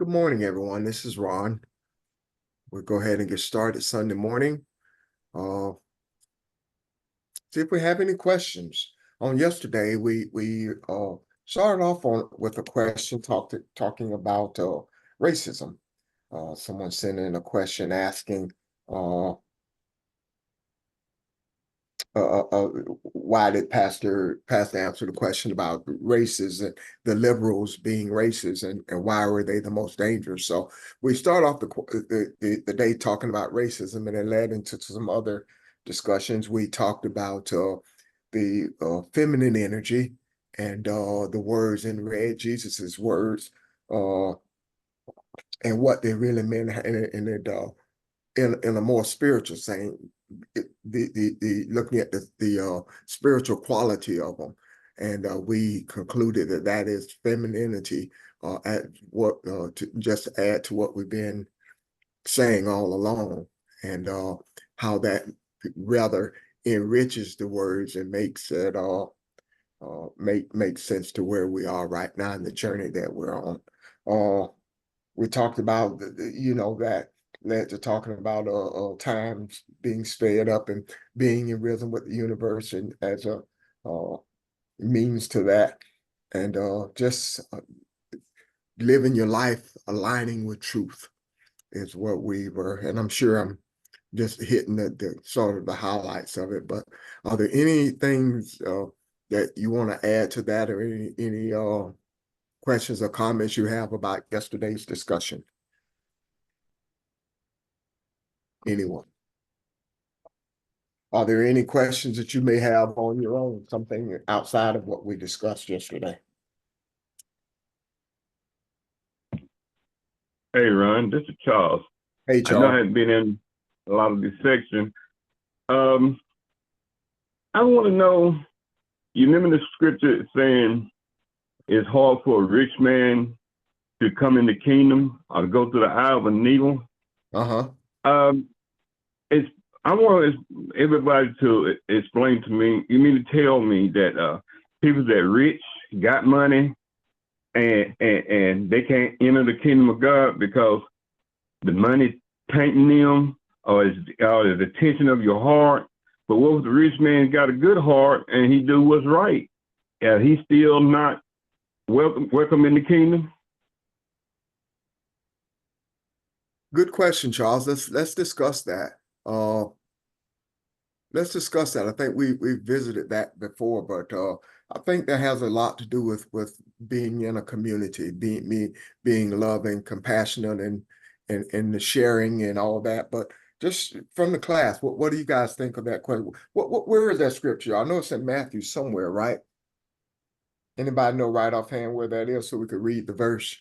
Good morning, everyone. This is Ron. We'll go ahead and get started Sunday morning. See if we have any questions. On yesterday, we started off with a question talking about racism. Someone sent in a question asking why did Pastor answer the question about races and the liberals being racist and why were they the most dangerous? So we start off the day talking about racism, and it led into some other discussions. We talked about the feminine energy and the words in red, Jesus's words, and what they really meant in a more spiritual saying, the looking at the spiritual quality of them, and we concluded that is femininity. At what to just add to what we've been saying all along, and how that rather enriches the words and makes it make sense to where we are right now in the journey that we're on. We talked about that led to talking about times being sped up and being in rhythm with the universe, and as a means to that, and just living your life aligning with truth is what we were. And I'm sure I'm just hitting the sort of the highlights of it. But are there any things that you want to add to that, or any questions or comments you have about yesterday's discussion? Anyone? Are there any questions that you may have on your own, something outside of what we discussed yesterday? Hey, Ron, this is Charles. Hey, I know I Charles. haven't been in a lot of this section. I want to know, you remember the scripture saying it's hard for a rich man to come in the kingdom or to go through the eye of a needle? Uh-huh. I want everybody to explain to me, you mean to tell me that people that rich, got money, and they can't enter the kingdom of God because the money tainting them, or is the tension of your heart? But what if the rich man got a good heart and he do what's right? He's still not welcome in the kingdom? Good question, Charles. Let's discuss that. Let's discuss that. I think we visited that before, but I think that has a lot to do with being in a community, being loving, compassionate, and the sharing and all that. But just from the class, what do you guys think of that question? Where is that scripture? I know it's in Matthew somewhere, right? Anybody know right offhand where that is, so we could read the verse?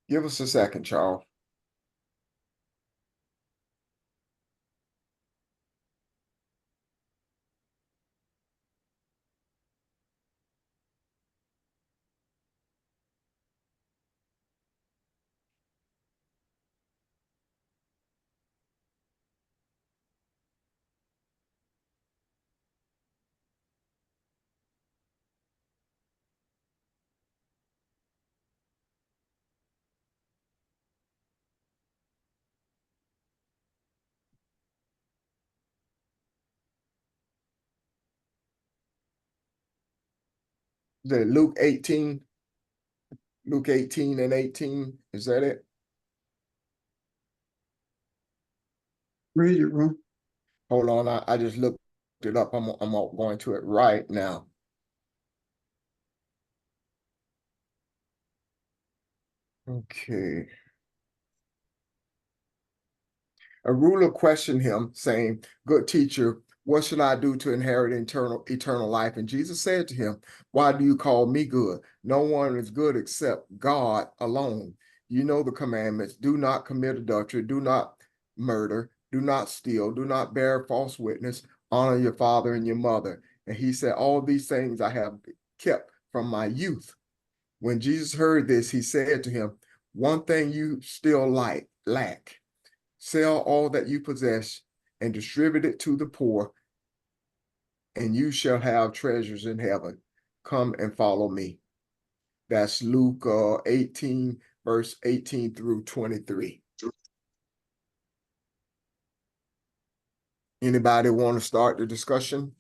Give us a second, Charles. Is it Luke 18? Luke 18 and 18, is that it? Read it, Ron. Hold on, I just looked it up. I'm going to it right now. Okay. A ruler questioned him, saying, "Good teacher, what should I do to inherit eternal life?" And Jesus said to him, "Why do you call me good? No one is good except God alone. You know the commandments: do not commit adultery, do not murder, do not steal, do not bear false witness, honor your father and your mother." And he said, "All these things I have kept from my youth." When Jesus heard this, he said to him, "One thing you still lack. Sell all that you possess and distribute it to the poor, and you shall have treasures in heaven. Come and follow me. That's Luke 18, verse 18 through 23. Anybody want to start the discussion?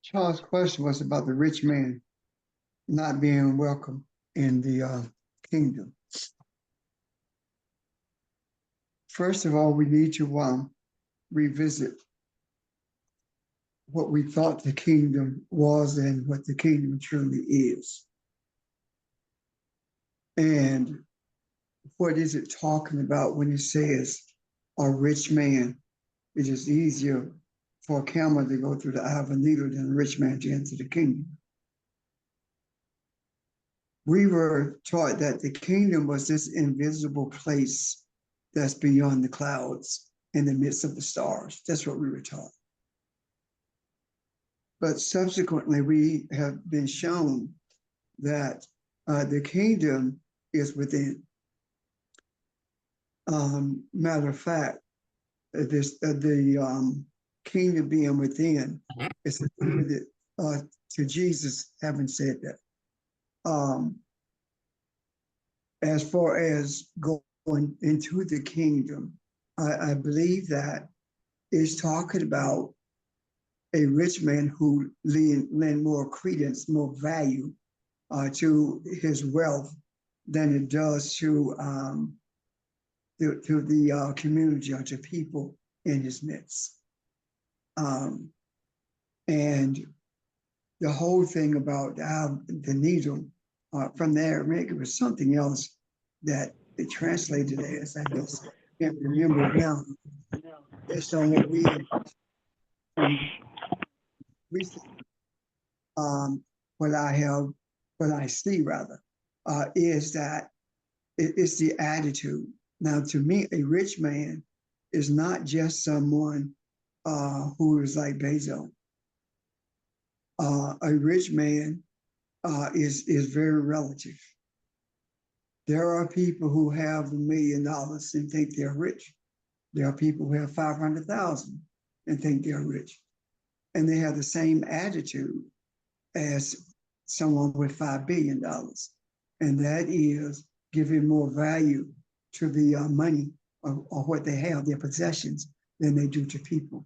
Charles' question was about the rich man not being welcome in the kingdom. First of all, we need to revisit what we thought the kingdom was and what the kingdom truly is. And what is it talking about when it says a rich man? It is easier for a camel to go through the eye of a needle than a rich man to enter the kingdom. We were taught that the kingdom was this invisible place that's beyond the clouds in the midst of the stars. That's what we were taught. But subsequently, we have been shown that the kingdom is within. Matter of fact, the kingdom being within is attributed to Jesus having said that. As far as going into the kingdom, I believe that is talking about a rich man who lend more credence, more value to his wealth than it does to the community or to people in his midst. And the whole thing about the needle from the Aramaic, it was something else that it translated as, I guess, can't remember now. Based on what we what I see rather, is that it's the attitude. Now, to me, a rich man is not just someone who is like Bezos. A rich man is very relative. There are people who have $1 million and think they're rich. There are people who have 500,000 and think they're rich. And they have the same attitude as someone with $5 billion. And that is giving more value to the money or what they have, their possessions, than they do to people.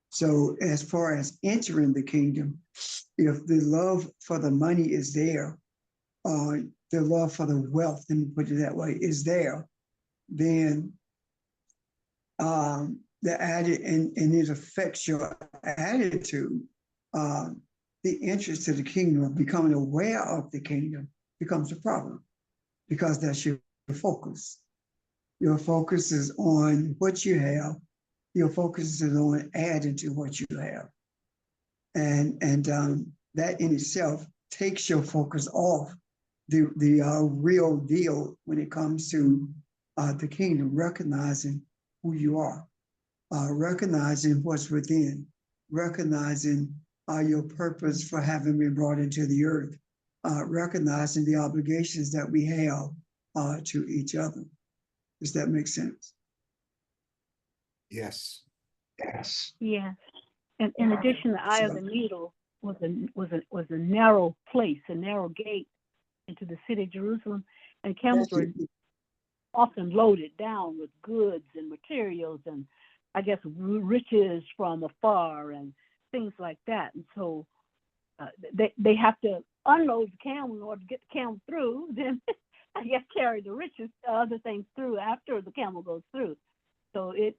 So as far as entering the kingdom, if the love for the money is there, the love for the wealth, let me put it that way, is there, then the added and it affects your attitude. The interest of the kingdom, of becoming aware of the kingdom, becomes a problem because that's your focus. Your focus is on what you have. Your focus is on adding to what you have, and that in itself takes your focus off the real deal when it comes to the kingdom, recognizing who you are, recognizing what's within, recognizing your purpose for having been brought into the earth, recognizing the obligations that we have to each other. Does that make sense? Yes. Yes. Yes. And in addition, the eye of the needle was a narrow place, a narrow gate into the city of Jerusalem, and camels were often loaded down with goods and materials and, I guess, riches from afar and things like that. And so they have to unload the camel in order to get the camel through, then I guess carry the riches, other things through after the camel goes through. So it's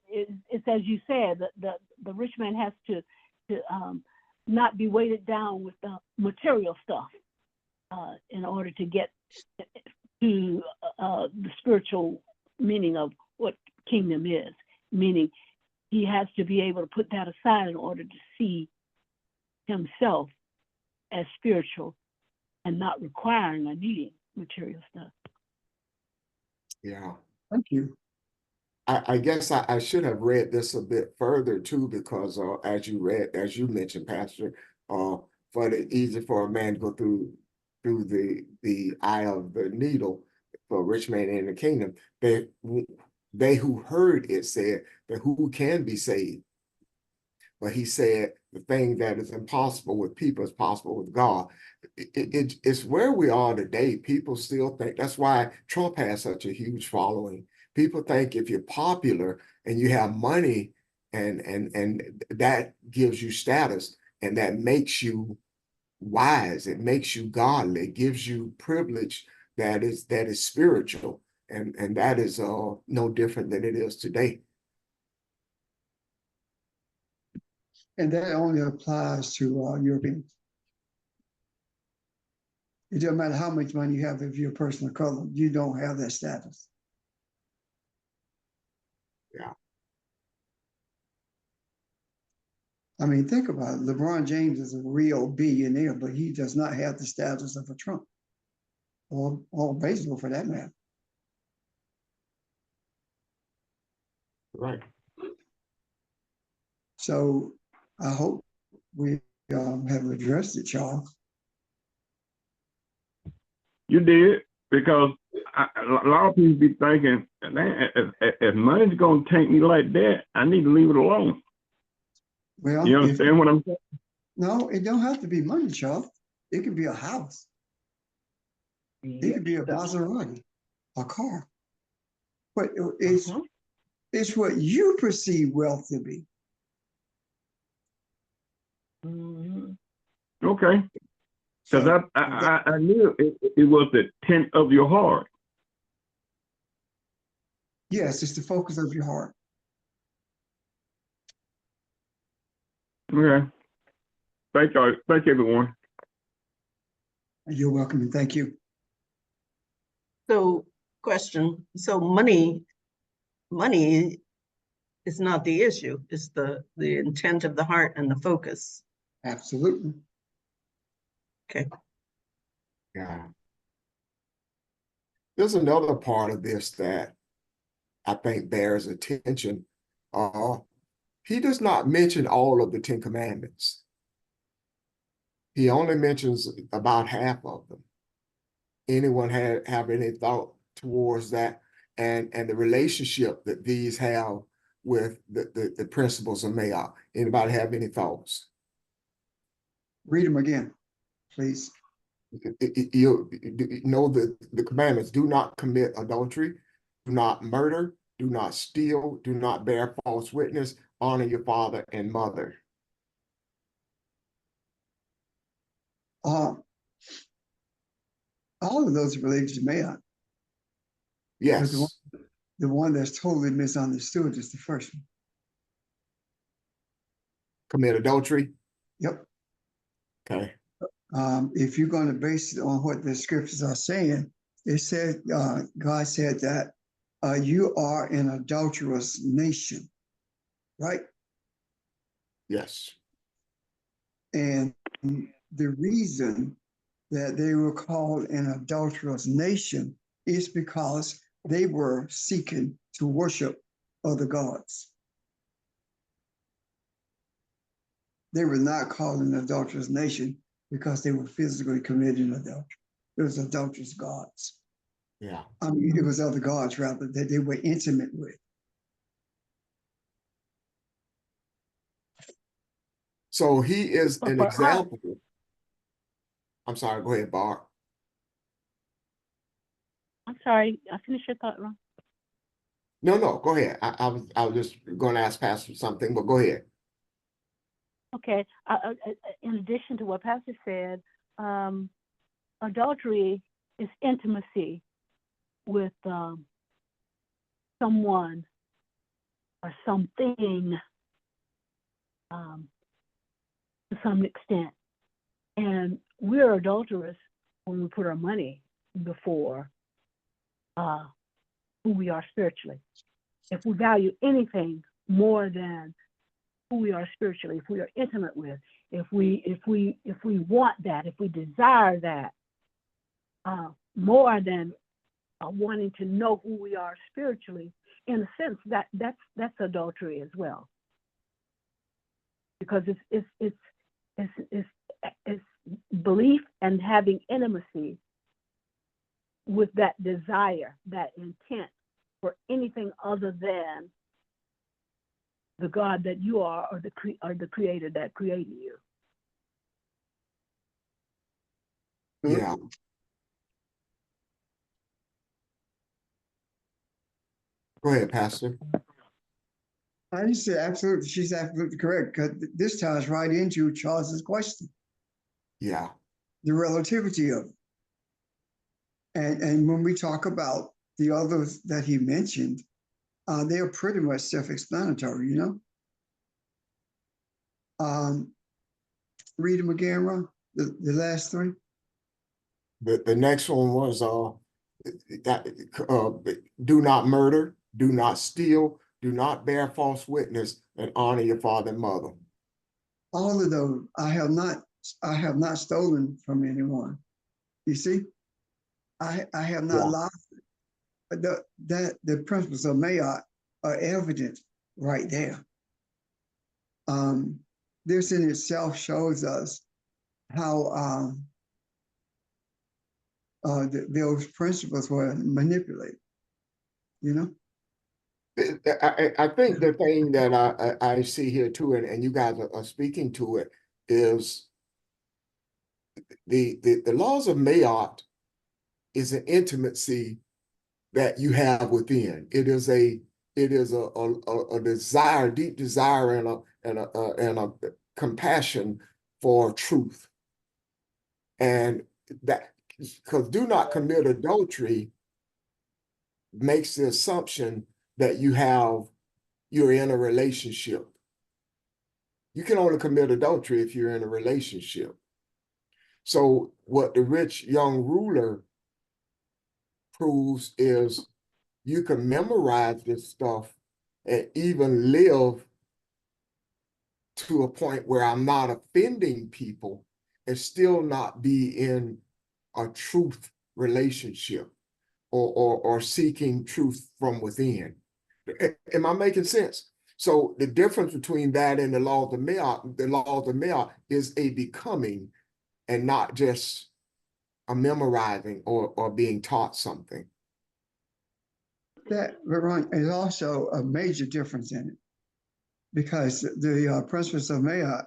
as you said, the rich man has to not be weighted down with the material stuff in order to get to the spiritual meaning of what kingdom is, meaning he has to be able to put that aside in order to see himself as spiritual and not requiring or needing material stuff. Yeah. Thank you. I guess I should have read this a bit further too, because as you mentioned, Pastor, for the easy for a man to go through the eye of the needle for a rich man in the kingdom. They who heard it said that who can be saved? But he said the thing that is impossible with people is possible with God. It's where we are today. People still think that's why Trump has such a huge following. People think if you're popular and you have money and that gives you status and that makes you wise, it makes you godly, it gives you privilege that is spiritual, and that is no different than it is today. And that only applies to Europeans. It doesn't matter how much money you have if you're a person of color, you don't have that status. Yeah. I mean, think about it. LeBron James is a real billionaire, but he does not have the status of a Trump or baseball for that matter. Right. So I hope we have addressed it, Charles. You did, because a lot of people be thinking, man, if money's gonna take me like that, I need to leave it alone. Well, You understand what I'm saying? no, it don't have to be money, Charles. It could be a house. It could be a Maserati, a car. But it's what you perceive wealth to be. Okay. Because So, I knew it was the intent of your heart. yes, it's the focus of your heart. Okay. Thank you, everyone. You're welcome and thank you. So, question, so money is not the issue, it's the intent of the heart and the focus. Absolutely. Okay. Yeah. There's another part of this that I think bears attention. He does not mention all of the 10 Commandments. He only mentions about half of them. Anyone have any thought towards that and the relationship that these have with the principles of Mayah? Anybody have any thoughts? Read them again, please. You know the commandments: do not commit adultery, do not murder, do not steal, do not bear false witness, honor your father and mother. All of those are related to Mayah. Yes. The one that's totally misunderstood is the first one. Commit adultery. Yep. Okay. If you're going to base it on what the scriptures are saying, it said, God said that you are an adulterous nation, right? Yes. And the reason that they were called an adulterous nation is because they were seeking to worship other gods. They were not called an adulterous nation because they were physically committing adultery. It was adulterous gods. Yeah. I mean, it was other gods, rather, that they were intimate with. So he is an But example. I'm sorry, go ahead, Bart. I'm sorry, I finished your thought, Ron. No, go ahead. I was just going to ask Pastor something, but go ahead. Okay. In addition to what Pastor said, adultery is intimacy with someone or something to some extent. And we're adulterous when we put our money before who we are spiritually. If we value anything more than who we are spiritually, if we are intimate with, if we want that, if we desire that, more than wanting to know who we are spiritually, in a sense, that's adultery as well, because it's belief and having intimacy with that desire, that intent for anything other than the God that you are, or the creator that created you. Yeah. Go ahead, Pastor. I just say absolutely, she's absolutely correct, because this ties right into Charles's question, Yeah. the relativity of it. And when we talk about the others that he mentioned, they are pretty much self-explanatory, you know? Read them again, Ron, the last three. The next one was do not murder, do not steal, do not bear false witness, and honor your father and mother. All of those, I have not stolen from anyone. You see, I have not Yeah. lied. But the principles of Mayat are evident right there. This in itself shows us how those principles were manipulated. You know. I think the thing that I see here too, and you guys are speaking to it, is the laws of Mayat is an intimacy that you have within. It is a desire, deep desire, and a compassion for truth, and that, because do not commit adultery makes the assumption that you're in a relationship. You can only commit adultery if you're in a relationship. So what the rich young ruler proves is you can memorize this stuff and even live to a point where I'm not offending people and still not be in a truth relationship or seeking truth from within. Am I making sense? So the difference between that and the laws of Mayat is a becoming and not just a memorizing or being taught something. That, Ron, is also a major difference in it, because the principles of Mayat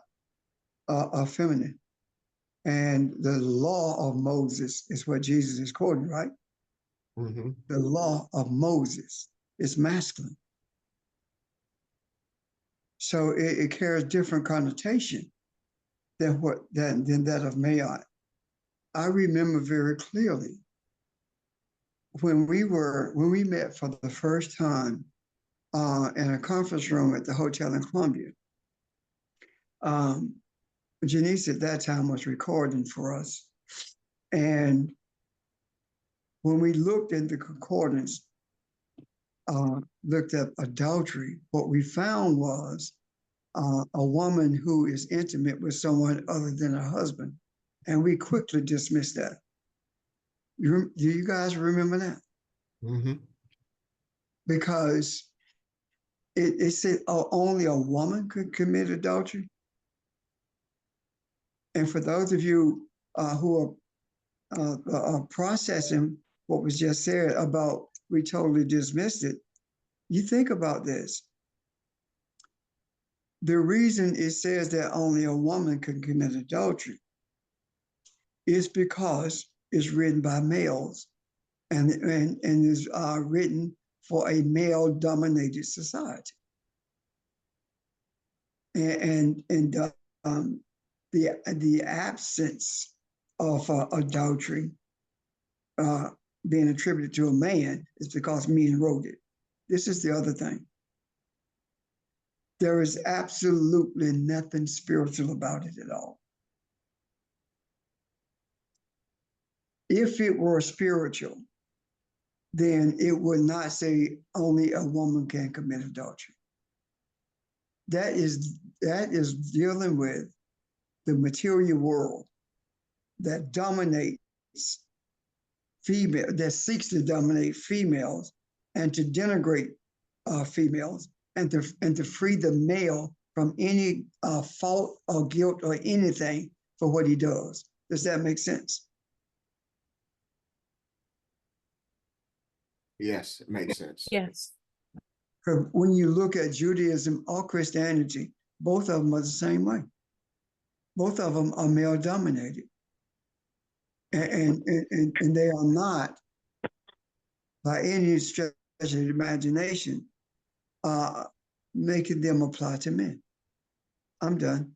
are feminine, and the law of Moses is what Jesus is quoting, right? Mm-hmm. The law of Moses is masculine. So it carries different connotation than that of Mayat. I remember very clearly when we met for the first time in a conference room at the hotel in Columbia. Janice at that time was recording for us, and when we looked in the concordance, looked up adultery, what we found was a woman who is intimate with someone other than her husband. And we quickly dismissed that. Do you guys remember that? Mm-hmm. Because it said only a woman could commit adultery. And for those of you who are processing what was just said about we totally dismissed it, you think about this. The reason it says that only a woman can commit adultery is because it's written by males and is written for a male-dominated society. And the absence of adultery being attributed to a man is because men wrote it. This is the other thing. There is absolutely nothing spiritual about it at all. If it were spiritual, then it would not say only a woman can commit adultery. That is dealing with the material world that dominates female, that seeks to dominate females and to denigrate females and to free the male from any fault or guilt or anything for what he does. Does that make sense? Yes, it makes sense. Yes. 'Cause when you look at Judaism or Christianity, both of them are the same way. Both of them are male dominated. And they are not, by any stretch of the imagination, making them apply to men. I'm done.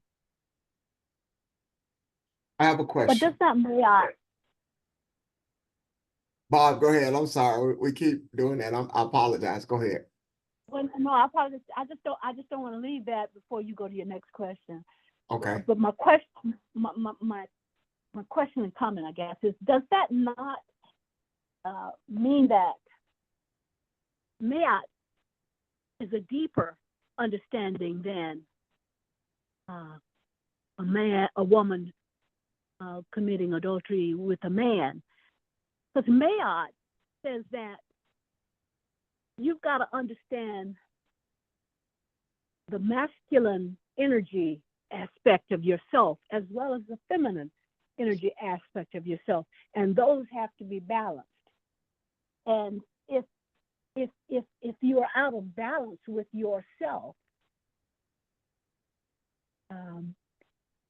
I have a But question. does not Mayat, Bob, go ahead. I'm sorry. We keep doing that. I apologize. Go ahead. well, no, I apologize. I just don't want to leave that before you go to your next question. Okay. But my question, my question and comment, I guess, is does that not mean that Mayat is a deeper understanding than a woman committing adultery with a man? Because Mayat says that you've got to understand the masculine energy aspect of yourself as well as the feminine energy aspect of yourself, and those have to be balanced. And if you are out of balance with yourself,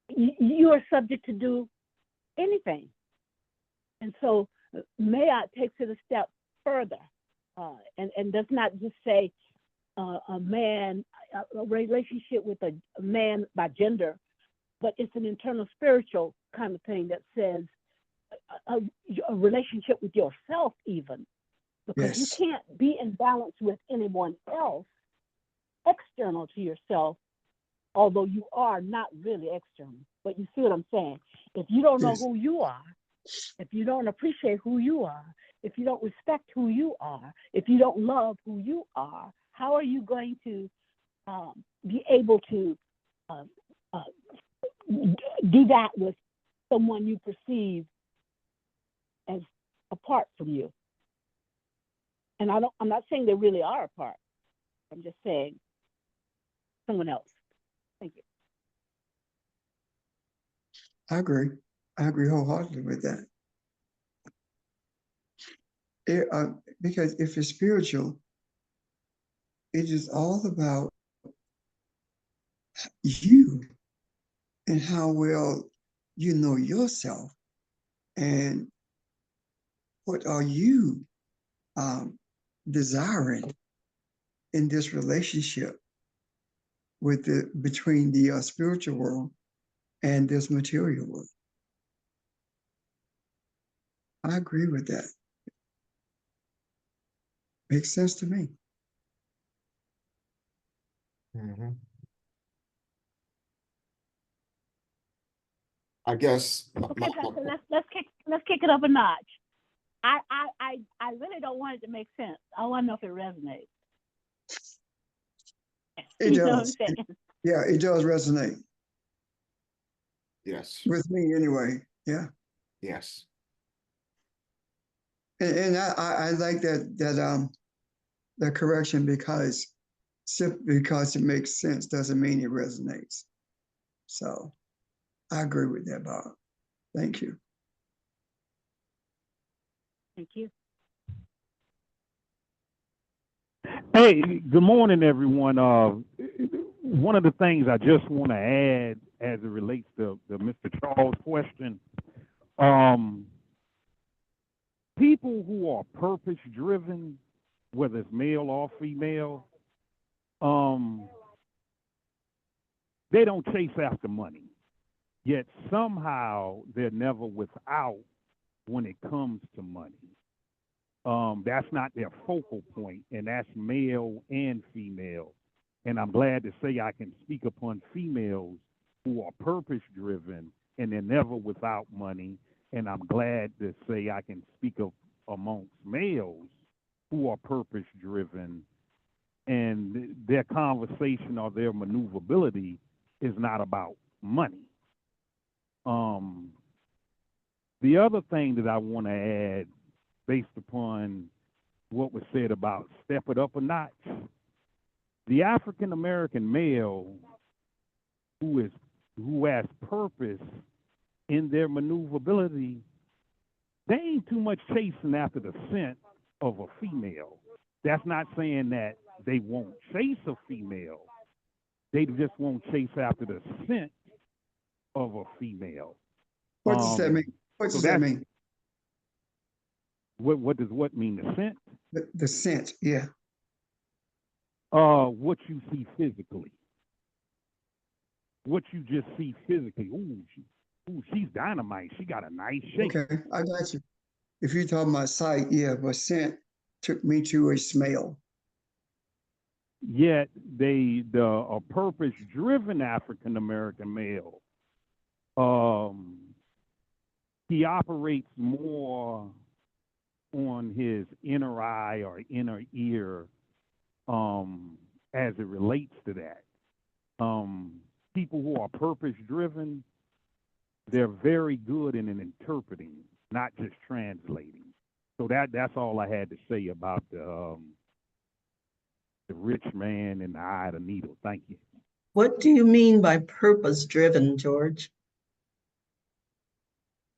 you are subject to do anything. And so Mayat takes it a step further, and does not just say a relationship with a man by gender, but it's an internal spiritual kind of thing that says a relationship with yourself even, because Yes. you can't be in balance with anyone else external to yourself, although you are not really external. But you see what I'm saying? If you don't know Yes. who you are, if you don't appreciate who you are, if you don't respect who you are, if you don't love who you are, how are you going to be able to do that with someone you perceive as apart from you? And I'm not saying they really are apart. I'm just saying someone else. Thank you. I agree. I agree wholeheartedly with that. Because if it's spiritual, it is all about you and how well you know yourself and what are you desiring in this relationship between the spiritual world and this material world. I agree with that. Makes sense to me. Mhm. I guess Okay, Pastor, let's kick it up a notch. I really don't want it to make sense. I want to know if it resonates. It You know what I'm does. saying? Yeah, it does resonate yes, with me anyway. Yeah. yes. And I like that correction, because simply because it makes sense doesn't mean it resonates. So I agree with that, Bob. Thank you. Thank you. Hey, good morning, everyone. One of the things I just want to add as it relates to Mr. Charles' question, people who are purpose-driven, whether it's male or female, they don't chase after money. Yet somehow they're never without when it comes to money. That's not their focal point, and that's male and female. And I'm glad to say I can speak upon females who are purpose-driven and they're never without money. And I'm glad to say I can speak of amongst males who are purpose-driven and their conversation or their maneuverability is not about money. The other thing that I want to add, based upon what was said about step it up a notch, the African American male who has purpose in their maneuverability, they ain't too much chasing after the scent of a female. That's not saying that they won't chase a female. They just won't chase after the scent of a female. What does that mean? What so does that that's- mean? What does what mean? The scent? The scent, yeah. What you see physically. What you just see physically. Ooh, she's dynamite. She got a nice shape. Okay, I got you. If you're talking about sight, yeah, but scent took me to a smell. Yet a purpose-driven African American male, he operates more on his inner eye or inner ear, as it relates to that. People who are purpose-driven, they're very good in interpreting, not just translating. So that's all I had to say about the rich man in the eye of the needle. Thank you. What do you mean by purpose-driven, George?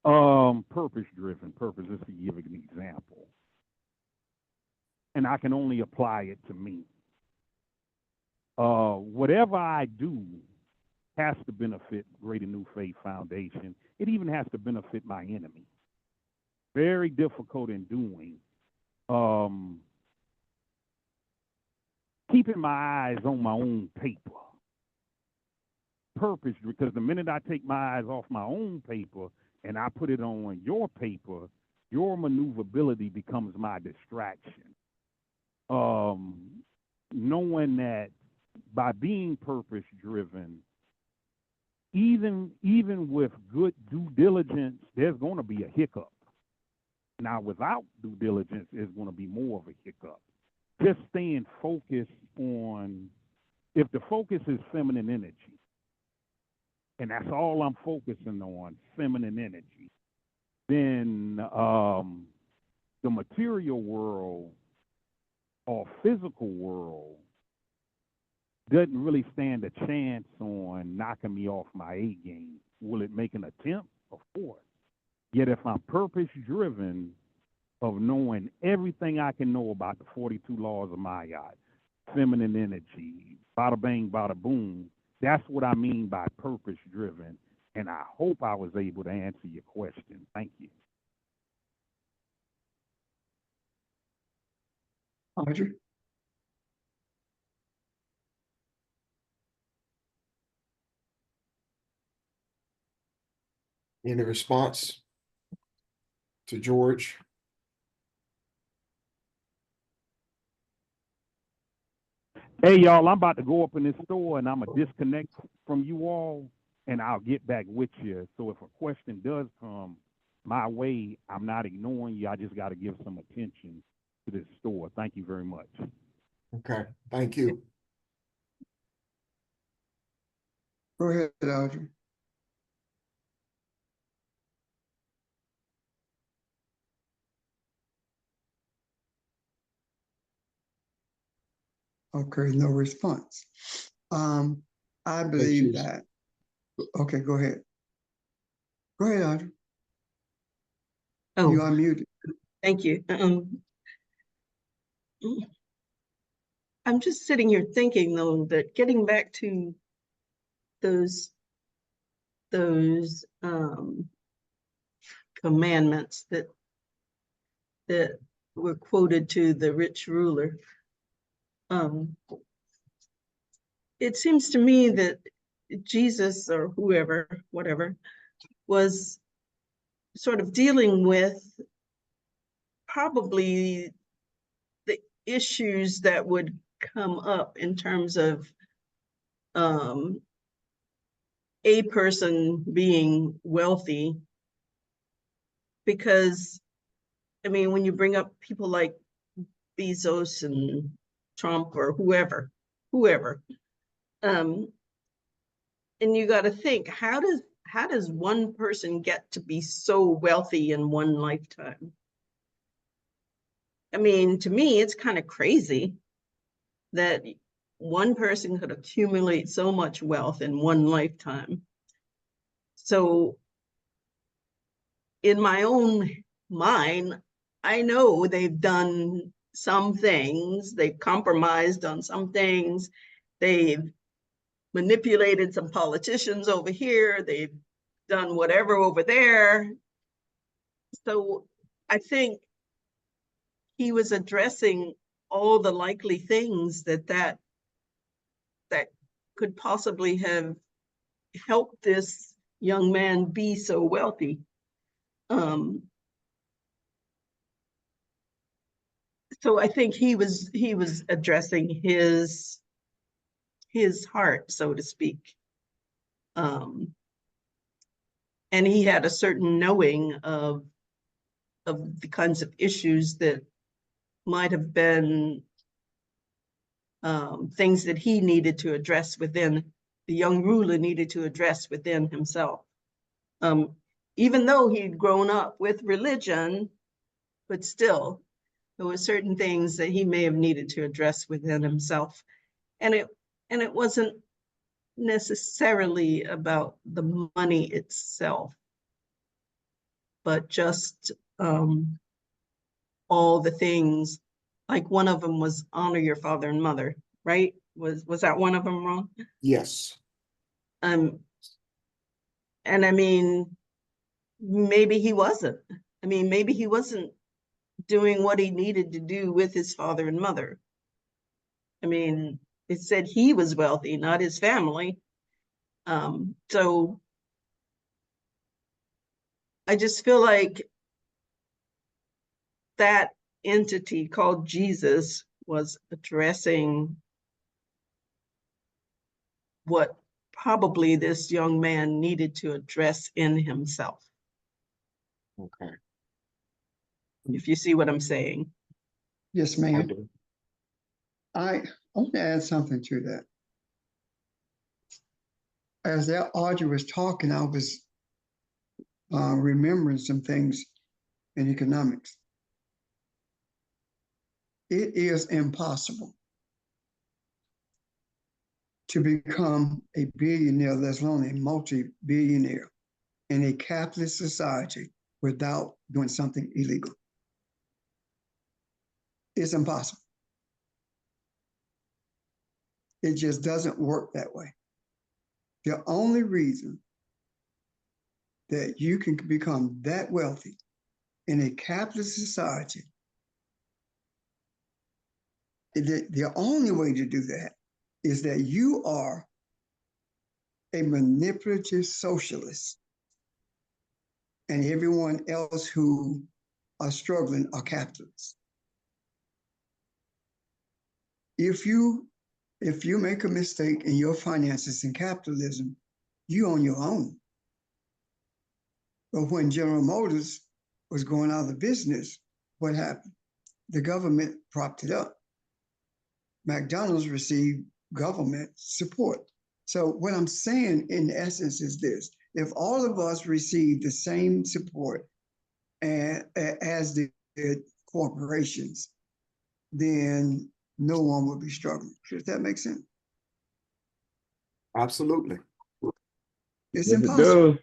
Purpose-driven. Purpose, just to give an example. And I can only apply it to me. Whatever I do has to benefit Greater New Faith Foundation. It even has to benefit my enemy. Very difficult in doing. Keeping my eyes on my own paper. Purpose, because the minute I take my eyes off my own paper and I put it on your paper, your maneuverability becomes my distraction. Knowing that by being purpose-driven, even with good due diligence, there's going to be a hiccup. Now, without due diligence, there's going to be more of a hiccup. Just staying focused on, if the focus is feminine energy, and that's all I'm focusing on, feminine energy, then the material world or physical world doesn't really stand a chance on knocking me off my A game. Will it make an attempt? Of course. Yet if I'm purpose-driven of knowing everything I can know about the 42 laws of Ma'at, feminine energy, bada bang, bada boom, that's what I mean by purpose-driven. And I hope I was able to answer your question. Thank you. Audrey? Any response to George? Hey, y'all, I'm about to go up in this store and I'm going to disconnect from you all and I'll get back with you. So if a question does come my way, I'm not ignoring you. I just got to give some attention to this store. Thank you very much. Okay, thank you. Go ahead, Audrey. Okay, no response. I believe she's- that. Okay, go ahead. Go ahead, Audrey. You Oh, unmuted. thank you. I'm just sitting here thinking, though, that getting back to those commandments that were quoted to the rich ruler. It seems to me that Jesus or whoever, whatever, was sort of dealing with probably the issues that would come up in terms of a person being wealthy. Because, I mean, when you bring up people like Bezos and Trump or whoever, and you got to think, how does one person get to be so wealthy in one lifetime? I mean, to me, it's kind of crazy that one person could accumulate so much wealth in one lifetime. So in my own mind, I know they've done some things, they've compromised on some things, they've manipulated some politicians over here, they've done whatever over there. So I think he was addressing all the likely things that could possibly have helped this young man be so wealthy. So I think he was addressing his heart, so to speak. And he had a certain knowing of the kinds of issues that might have been things that he needed to address within, the young ruler needed to address within himself. Even though he'd grown up with religion, but still, there were certain things that he may have needed to address within himself. And it wasn't necessarily about the money itself, but just all the things. Like one of them was honor your father and mother, right? Was that one of them, Ron? Yes. And I mean, maybe he wasn't. I mean, maybe he wasn't doing what he needed to do with his father and mother. I mean, it said he was wealthy, not his family. So I just feel like that entity called Jesus was addressing what probably this young man needed to address in himself. Okay. If you see what I'm saying. Yes, I ma'am. do. I want to add something to that. As that Audrey was talking, I was remembering some things in economics. It is impossible to become a billionaire, let alone a multi-billionaire, in a capitalist society without doing something illegal. It's impossible. It just doesn't work that way. The only reason that you can become that wealthy in a capitalist society, the only way to do that is that you are a manipulative socialist and everyone else who are struggling are capitalists. If you make a mistake in your finances in capitalism, you on your own. But when General Motors was going out of business, what happened? The government propped it up. McDonald's received government support. So what I'm saying in essence is this: if all of us receive the same support as the corporations, then no one will be struggling. Does that make sense? Absolutely. It's Yes, it impossible. does.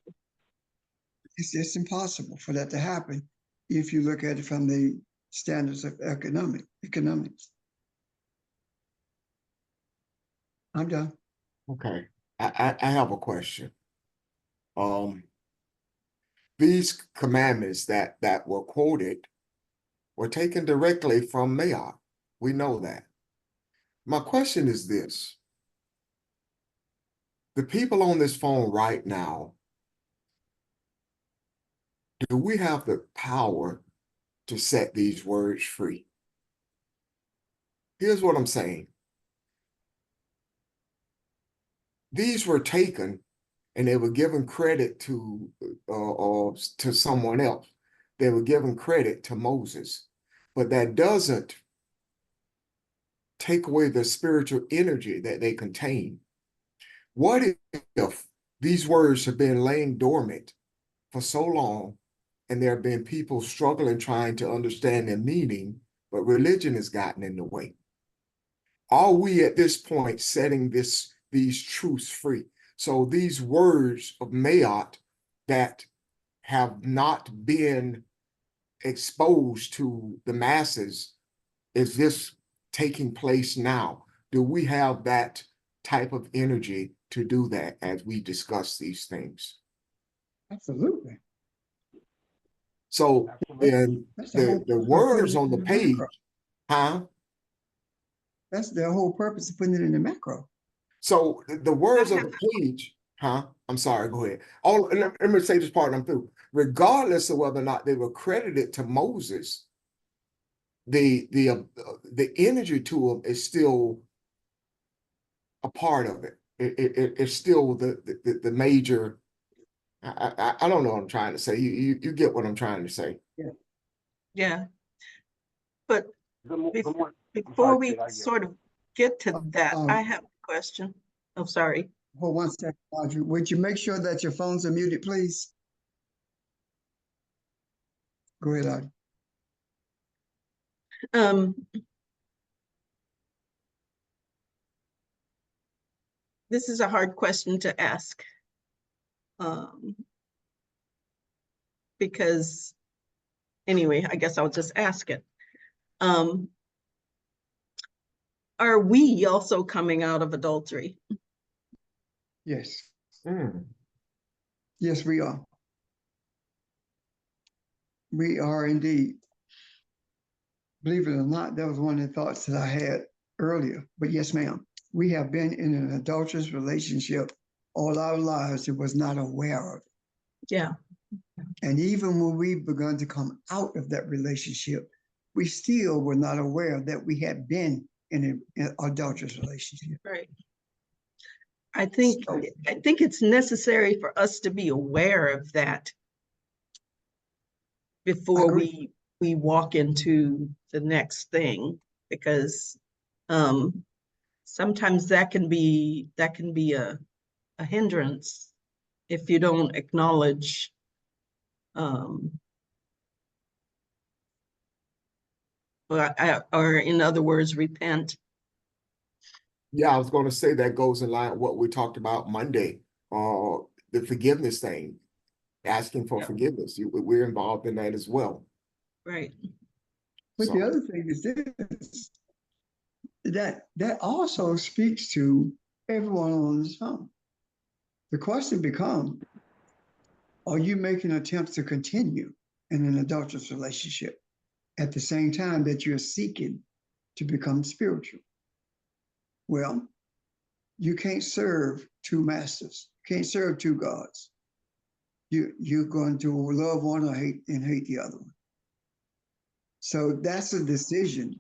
It's impossible for that to happen if you look at it from the standards of economics. I'm done. Okay. I have a question. These commandments that were quoted were taken directly from Mayock. We know that. My question is this: the people on this phone right now, do we have the power to set these words free? Here's what I'm saying. These were taken and they were given credit to someone else. They were given credit to Moses, but that doesn't take away the spiritual energy that they contain. What if these words have been laying dormant for so long and there have been people struggling trying to understand their meaning, but religion has gotten in the way? Are we at this point setting these truths free? So these words of Mayock that have not been exposed to the masses is this taking place now? Do we have that type of energy to do that as we discuss these things? Absolutely. So then That's the whole the purpose of words putting it on in the the page, macro. huh? That's the whole purpose of putting it in the macro. So the words on the page, huh? I'm sorry, go ahead. Let me say this part and I'm through. Regardless of whether or not they were credited to Moses, the energy to them is still a part of it. It's still the major. I don't know what I'm trying to say. You get what I'm trying to say. Yeah. But The more, before we sort of get to that, Um, I have a question. Oh, sorry. Hold one second, Audrey. Would you make sure that your phones are muted, please? Go ahead, Audrey. This is a hard question to ask. Because anyway, I guess I'll just ask it. Are we also coming out of adultery? Yes. Mm. Yes, we are. We are indeed. Believe it or not, that was one of the thoughts that I had earlier. But yes, ma'am, we have been in an adulterous relationship all our lives and was not aware of it. Yeah. And even when we begun to come out of that relationship, we still were not aware that we had been in an adulterous relationship. Right. I think it's necessary for us to be aware of that before we walk into the next thing, because sometimes that can be a hindrance if you don't acknowledge or in other words, repent. Yeah, I was going to say that goes in line with what we talked about Monday, the forgiveness thing, asking for forgiveness. We're involved in that as well. Right. But So, the other thing is this, that also speaks to everyone on this phone. The question becomes, are you making attempts to continue in an adulterous relationship at the same time that you're seeking to become spiritual? Well, you can't serve two masters. You can't serve two gods. You're going to love one or hate the other one. So that's a decision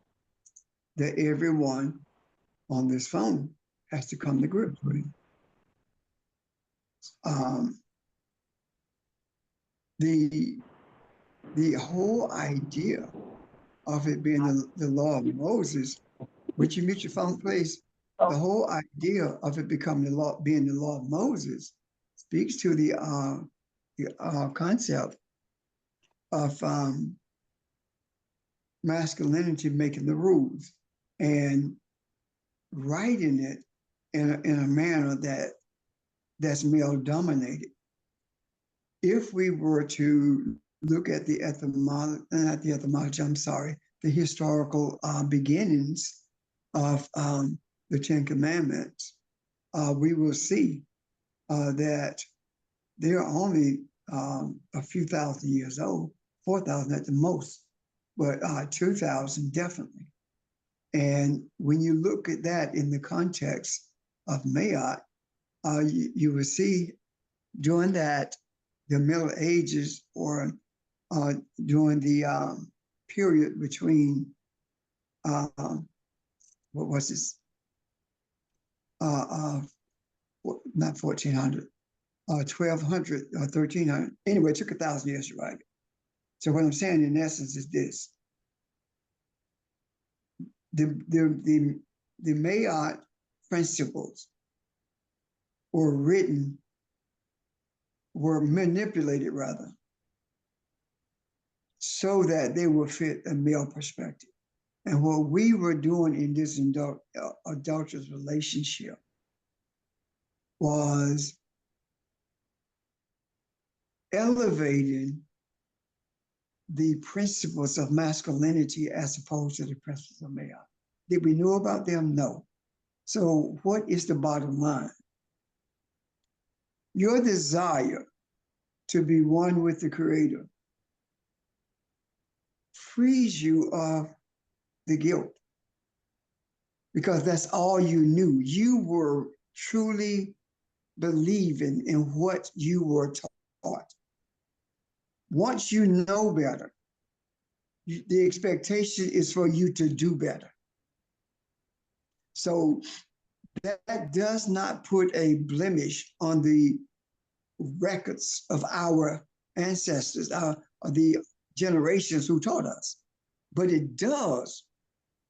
that everyone on this phone has to come to grips with. The whole idea of it being the law of Moses, would you mute your phone, please? The whole idea of it becoming being the law of Moses speaks to the concept of masculinity making the rules and writing it in a manner that's male dominated. If we were to look at the historical beginnings of the Ten Commandments, we will see that they're only a few thousand years old, 4,000 at the most, but 2,000 definitely. And when you look at that in the context of Mayat, you will see during that, the Middle Ages, or during the period between, what was this? Not 1400, 1200, 1300. Anyway, it took 1,000 years to write it. So what I'm saying in essence is this. The Mayat principles were manipulated rather, so that they would fit a male perspective. And what we were doing in this adulterous relationship was elevating the principles of masculinity as opposed to the principles of male. Did we know about them? No. So what is the bottom line? Your desire to be one with the Creator frees you of the guilt, because that's all you knew. You were truly believing in what you were taught. Once you know better, the expectation is for you to do better. So that does not put a blemish on the records of our ancestors, the generations who taught us, but it does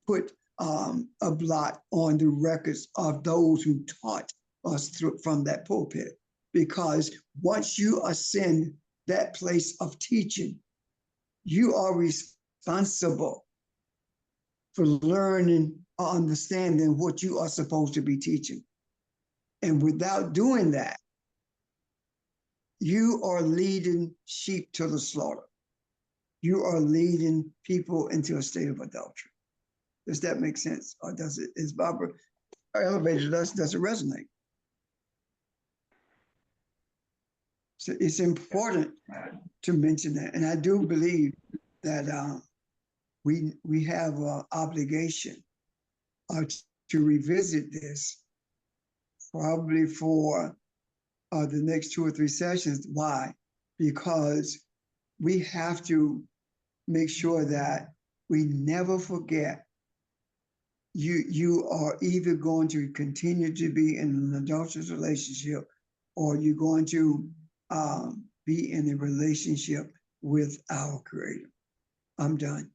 put a blot on the records of those who taught us from that pulpit. Because once you ascend that place of teaching, you are responsible for learning or understanding what you are supposed to be teaching. And without doing that, you are leading sheep to the slaughter. You are leading people into a state of adultery. Does that make sense? Or does it, is Barbara elevated us, does it resonate? So it's important to mention that. And I do believe that we have an obligation to revisit this probably for the next 2 or 3 sessions. Why? Because we have to make sure that we never forget you are either going to continue to be in an adulterous relationship, or you're going to be in a relationship with our Creator. I'm done.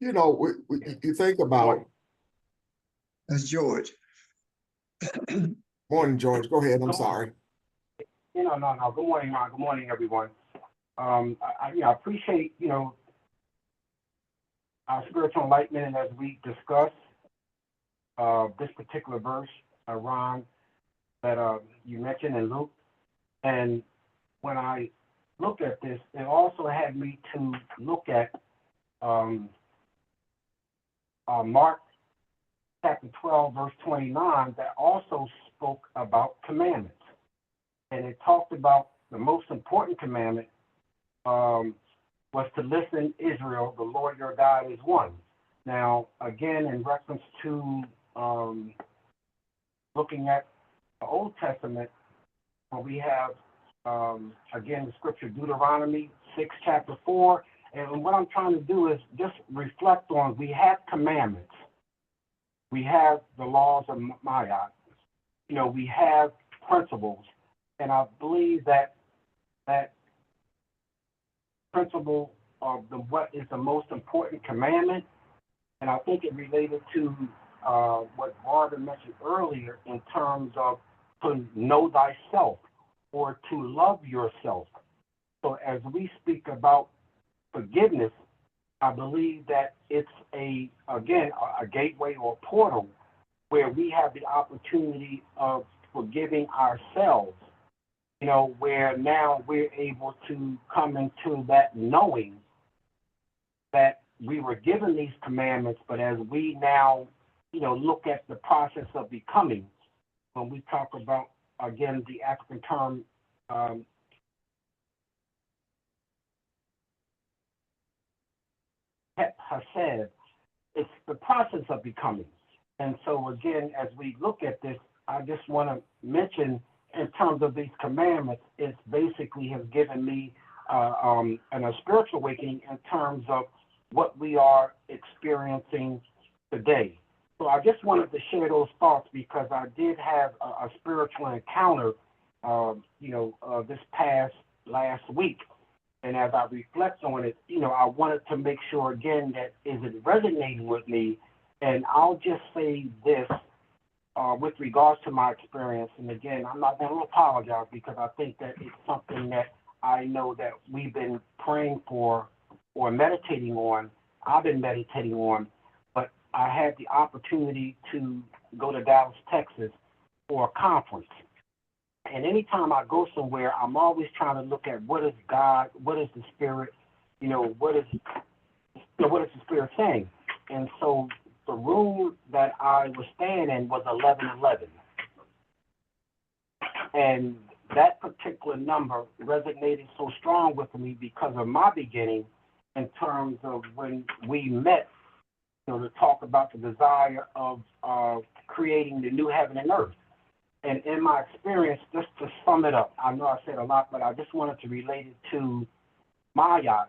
You know, you think about. That's George. Morning, George. Go ahead. I'm sorry. No. Good morning, Ron. Good morning, everyone. I appreciate, our spiritual enlightenment, and as we discuss this particular verse, Ron, that you mentioned in Luke. And when I look at this, it also had me to look at Mark chapter 12, verse 29, that also spoke about commandments. And it talked about the most important commandment was to listen, Israel, the Lord your God is one. Now, again, in reference to looking at the Old Testament, we have, again, the scripture Deuteronomy 6, chapter 4. And what I'm trying to do is just reflect on, we have commandments. We have the laws of Ma'at. We have principles. And I believe that principle of what is the most important commandment, and I think it related to what Barbara mentioned earlier in terms of to know thyself or to love yourself. So as we speak about forgiveness, I believe that it's a gateway or portal where we have the opportunity of forgiving ourselves, where now we're able to come into that knowing that we were given these commandments, but as we now, look at the process of becoming, when we talk about, again, the African term, Hased, it's the process of becoming. And so again, as we look at this, I just want to mention in terms of these commandments, it basically has given me a spiritual awakening in terms of what we are experiencing today. So I just wanted to share those thoughts because I did have a spiritual encounter, this past last week. And as I reflect on it, I wanted to make sure again that is it resonating with me. And I'll just say this with regards to my experience. And again, I'm not going to apologize because I think that it's something that I know that we've been praying for or meditating on. I've been meditating on, but I had the opportunity to go to Dallas, Texas for a conference. And anytime I go somewhere, I'm always trying to look at what is God, what is the Spirit, what is the Spirit saying. And so the room that I was staying in was 1111. And that particular number resonated so strong with me because of my beginning in terms of when we met, to talk about the desire of creating the new heaven and earth. And in my experience, just to sum it up, I know I said a lot, but I just wanted to relate it to Maya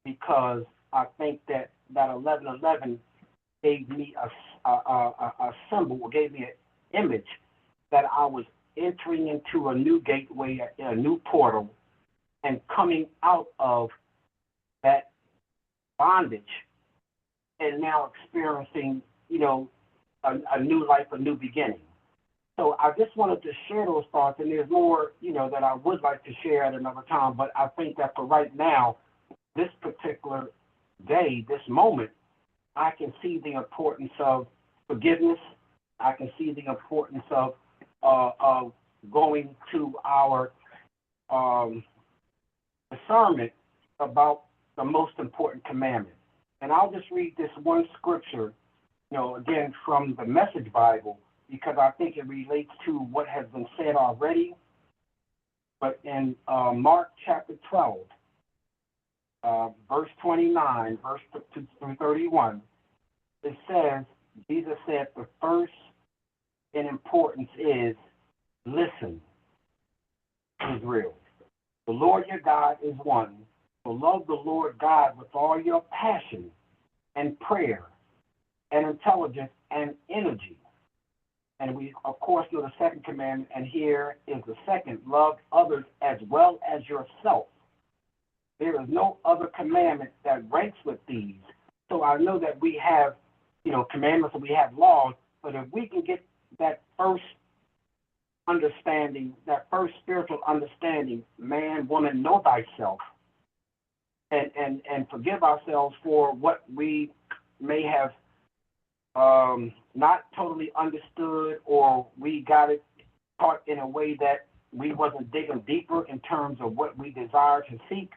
because I think that 1111 gave me a symbol, or gave me an image that I was entering into a new gateway, a new portal, and coming out of that bondage and now experiencing, a new life, a new beginning. So I just wanted to share those thoughts, and there's more, that I would like to share at another time, but I think that for right now, this particular day, this moment, I can see the importance of forgiveness. I can see the importance of going to our discernment about the most important commandment. And I'll just read this one scripture, again, from the Message Bible, because I think it relates to what has been said already. But in Mark chapter 12, verse 29, verse through 31, it says, Jesus said, the first in importance is listen, Israel. The Lord your God is one. So love the Lord God with all your passion and prayer and intelligence and energy. And we, of course, know the second commandment, and here is the second, love others as well as yourself. There is no other commandment that ranks with these. So I know that we have, commandments and we have laws, but if we can get that first understanding, that first spiritual understanding, man, woman, know thyself, and forgive ourselves for what we may have not totally understood, or we got it taught in a way that we wasn't digging deeper in terms of what we desire to seek.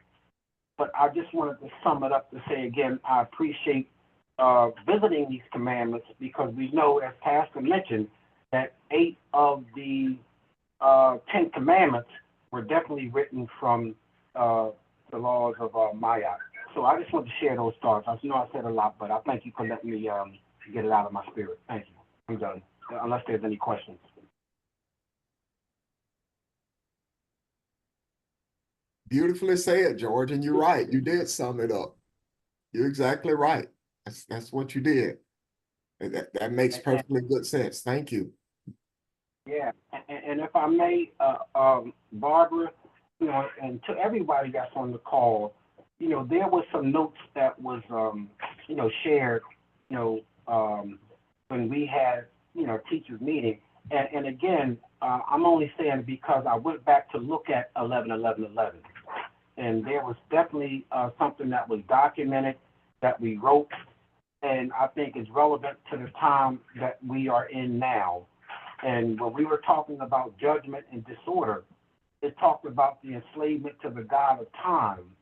But I just wanted to sum it up to say again, I appreciate visiting these commandments, because we know, as Pastor mentioned, that 8 of the 10 commandments were definitely written from the laws of Maya. So I just want to share those thoughts. I know I said a lot, but I thank you for letting me get it out of my spirit. Thank you. I'm done, unless there's any questions. Beautifully said, George, and you're right. You did sum it up. You're exactly right. That's what you did. And that makes perfectly good sense. Thank you. Yeah, and if I may, Barbara, and to everybody that's on the call, there was some notes that was, shared, when we had, teachers meeting. And again, I'm only saying because I went back to look at 11:11:11, and there was definitely something that was documented that we wrote, and I think is relevant to the time that we are in now. And when we were talking about judgment and disorder, it talked about the enslavement to the God of time,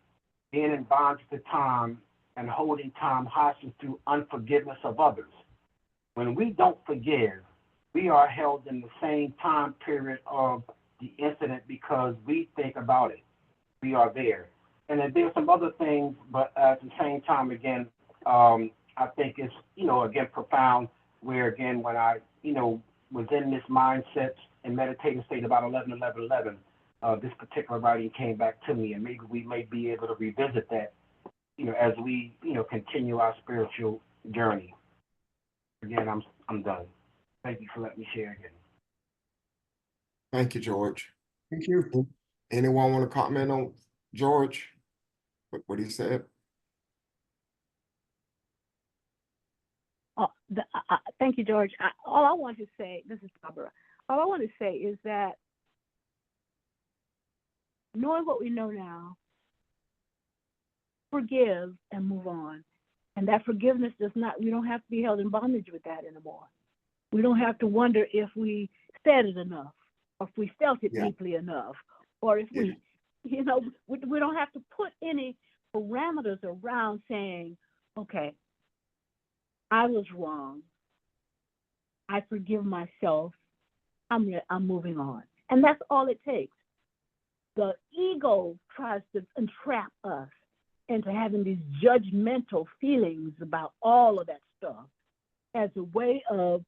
being in bondage to time, and holding time hostage through unforgiveness of others. When we don't forgive, we are held in the same time period of the incident because we think about it. We are there. And then there's some other things, but at the same time, again, I think it's, again, profound, where, again, when I, was in this mindset and meditative state about 11:11:11, this particular writing came back to me, and maybe we may be able to revisit that, as we, continue our spiritual journey. Again, I'm done. Thank you for letting me share again. Thank you, George. Thank you. Anyone want to comment on George? What he said? Thank you, George. All I want to say, this is Barbara, all I want to say is that knowing what we know now, forgive and move on. And that forgiveness we don't have to be held in bondage with that anymore. We don't have to wonder if we said it enough. or if we felt it Yeah. deeply enough, or if Yeah. we, we don't have to put any parameters around saying, okay, I was wrong. I forgive myself. I'm moving on. And that's all it takes. The ego tries to entrap us into having these judgmental feelings about all of that stuff as a way of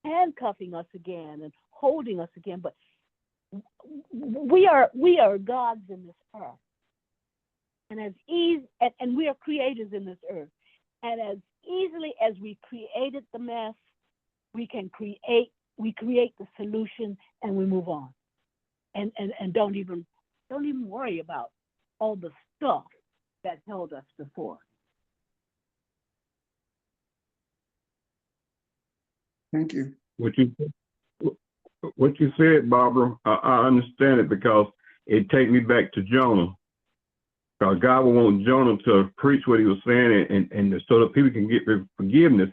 handcuffing us again and holding us again. But we are gods in this earth. And and we are creators in this earth. And as easily as we created the mess, we create the solution and we move on. And don't even worry about all the stuff that held us before. Thank you. What you said, Barbara, I understand it because it take me back to Jonah. Because God would want Jonah to preach what he was saying and so that people can get forgiveness.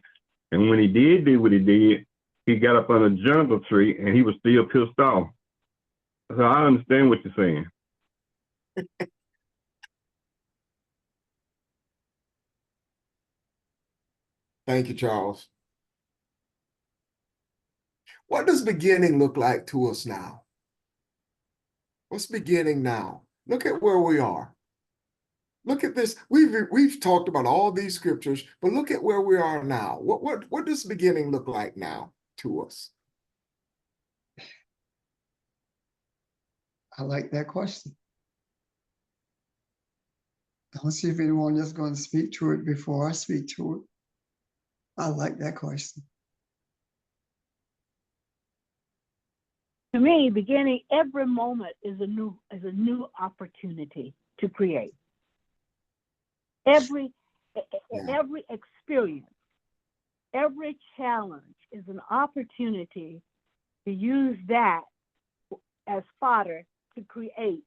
And when he did do what he did, he got up on a juniper tree and he was still pissed off. So I understand what you're saying. Thank you, Charles. What does beginning look like to us now? What's beginning now? Look at where we are. Look at this. We've talked about all these scriptures, but look at where we are now. What does beginning look like now to us? I like that question. I'll see if anyone is going to speak to it before I speak to it. I like that question. To me, beginning every moment is a new opportunity to create. Every experience, every challenge is an opportunity to use that as fodder to create.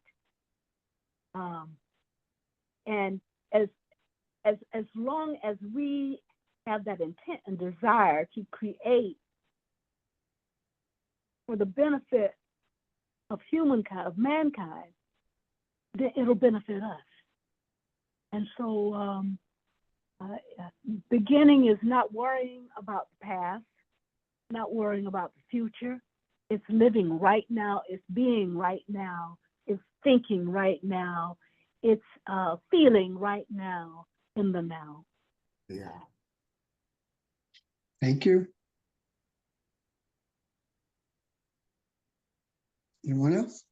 And as long as we have that intent and desire to create for the benefit of humankind, of mankind, then it'll benefit us. And so beginning is not worrying about the past, not worrying about the future. It's living right now. It's being right now. It's thinking right now. It's feeling right now in the now. Yeah. Thank you. Anyone else?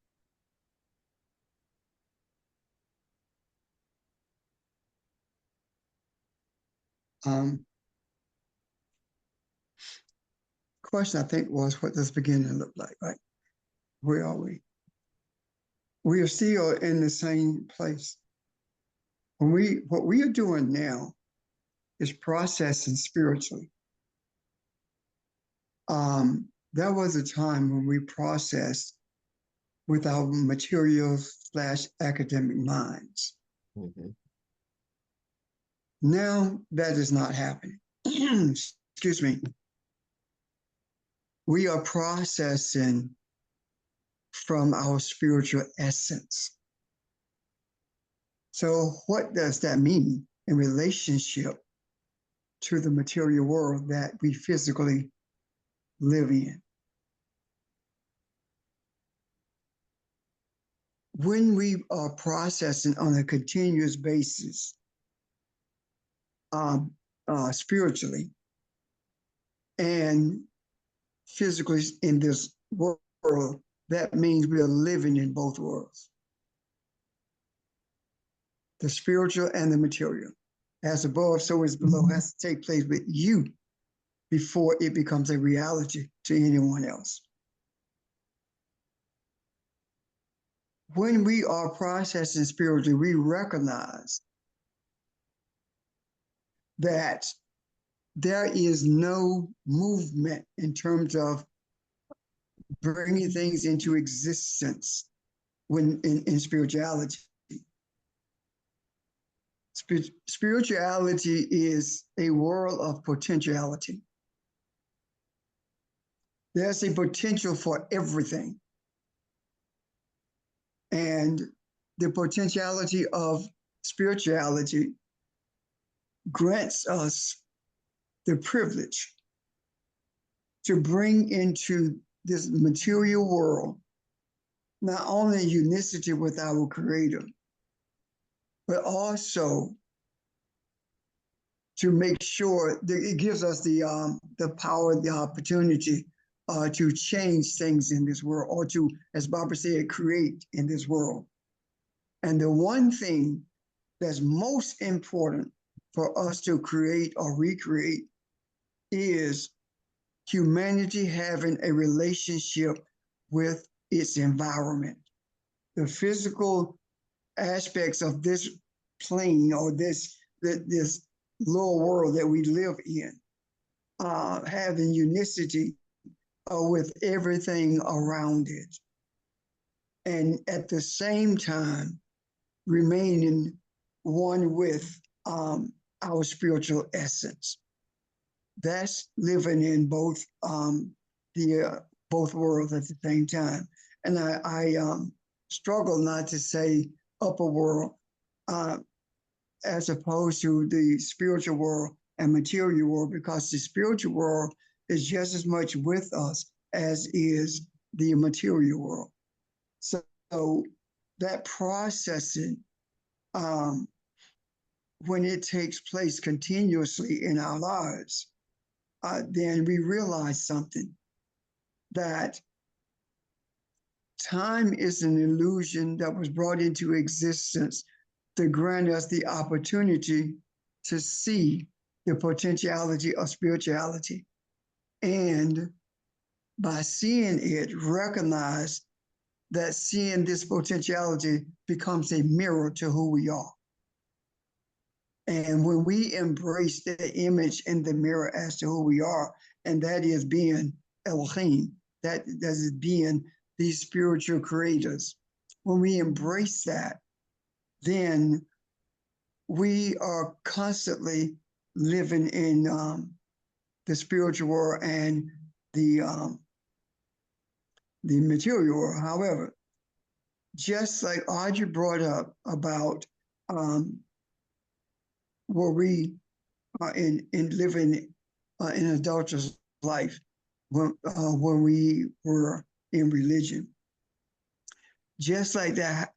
Question I think was, what does beginning look like, right? Where are we? We are still in the same place. What we are doing now is processing spiritually. There was a time when we processed with our material/academic minds. Mm-hmm. Now that is not happening. Excuse me. We are processing from our spiritual essence. So what does that mean in relationship to the material world that we physically live in? When we are processing on a continuous basis, spiritually and physically in this world, that means we are living in both worlds, the spiritual and the material. As above, so is below, has to take place with you before it becomes a reality to anyone else. When we are processing spiritually, we recognize that there is no movement in terms of bringing things into existence when in spirituality. Spirituality is a world of potentiality. There's a potential for everything. And the potentiality of spirituality grants us the privilege to bring into this material world not only unicity with our Creator, but also to make sure that it gives us the power, the opportunity to change things in this world, or to, as Barbara said, create in this world. And the one thing that's most important for us to create or recreate is humanity having a relationship with its environment. The physical aspects of this plane or this little world that we live in, having unicity with everything around it. And at the same time, remaining one with our spiritual essence. That's living in both both worlds at the same time. And I struggle not to say upper world as opposed to the spiritual world and material world, because the spiritual world is just as much with us as is the material world. So that processing, when it takes place continuously in our lives, then we realize something, that time is an illusion that was brought into existence to grant us the opportunity to see the potentiality of spirituality. And by seeing it, recognize that seeing this potentiality becomes a mirror to who we are. And when we embrace the image in the mirror as to who we are, and that is being Elohim, that is being these spiritual creators, when we embrace that, then we are constantly living in the spiritual world and the material world. However, just like Audrey brought up about where we are in living in adulterous life when we were in religion, just like that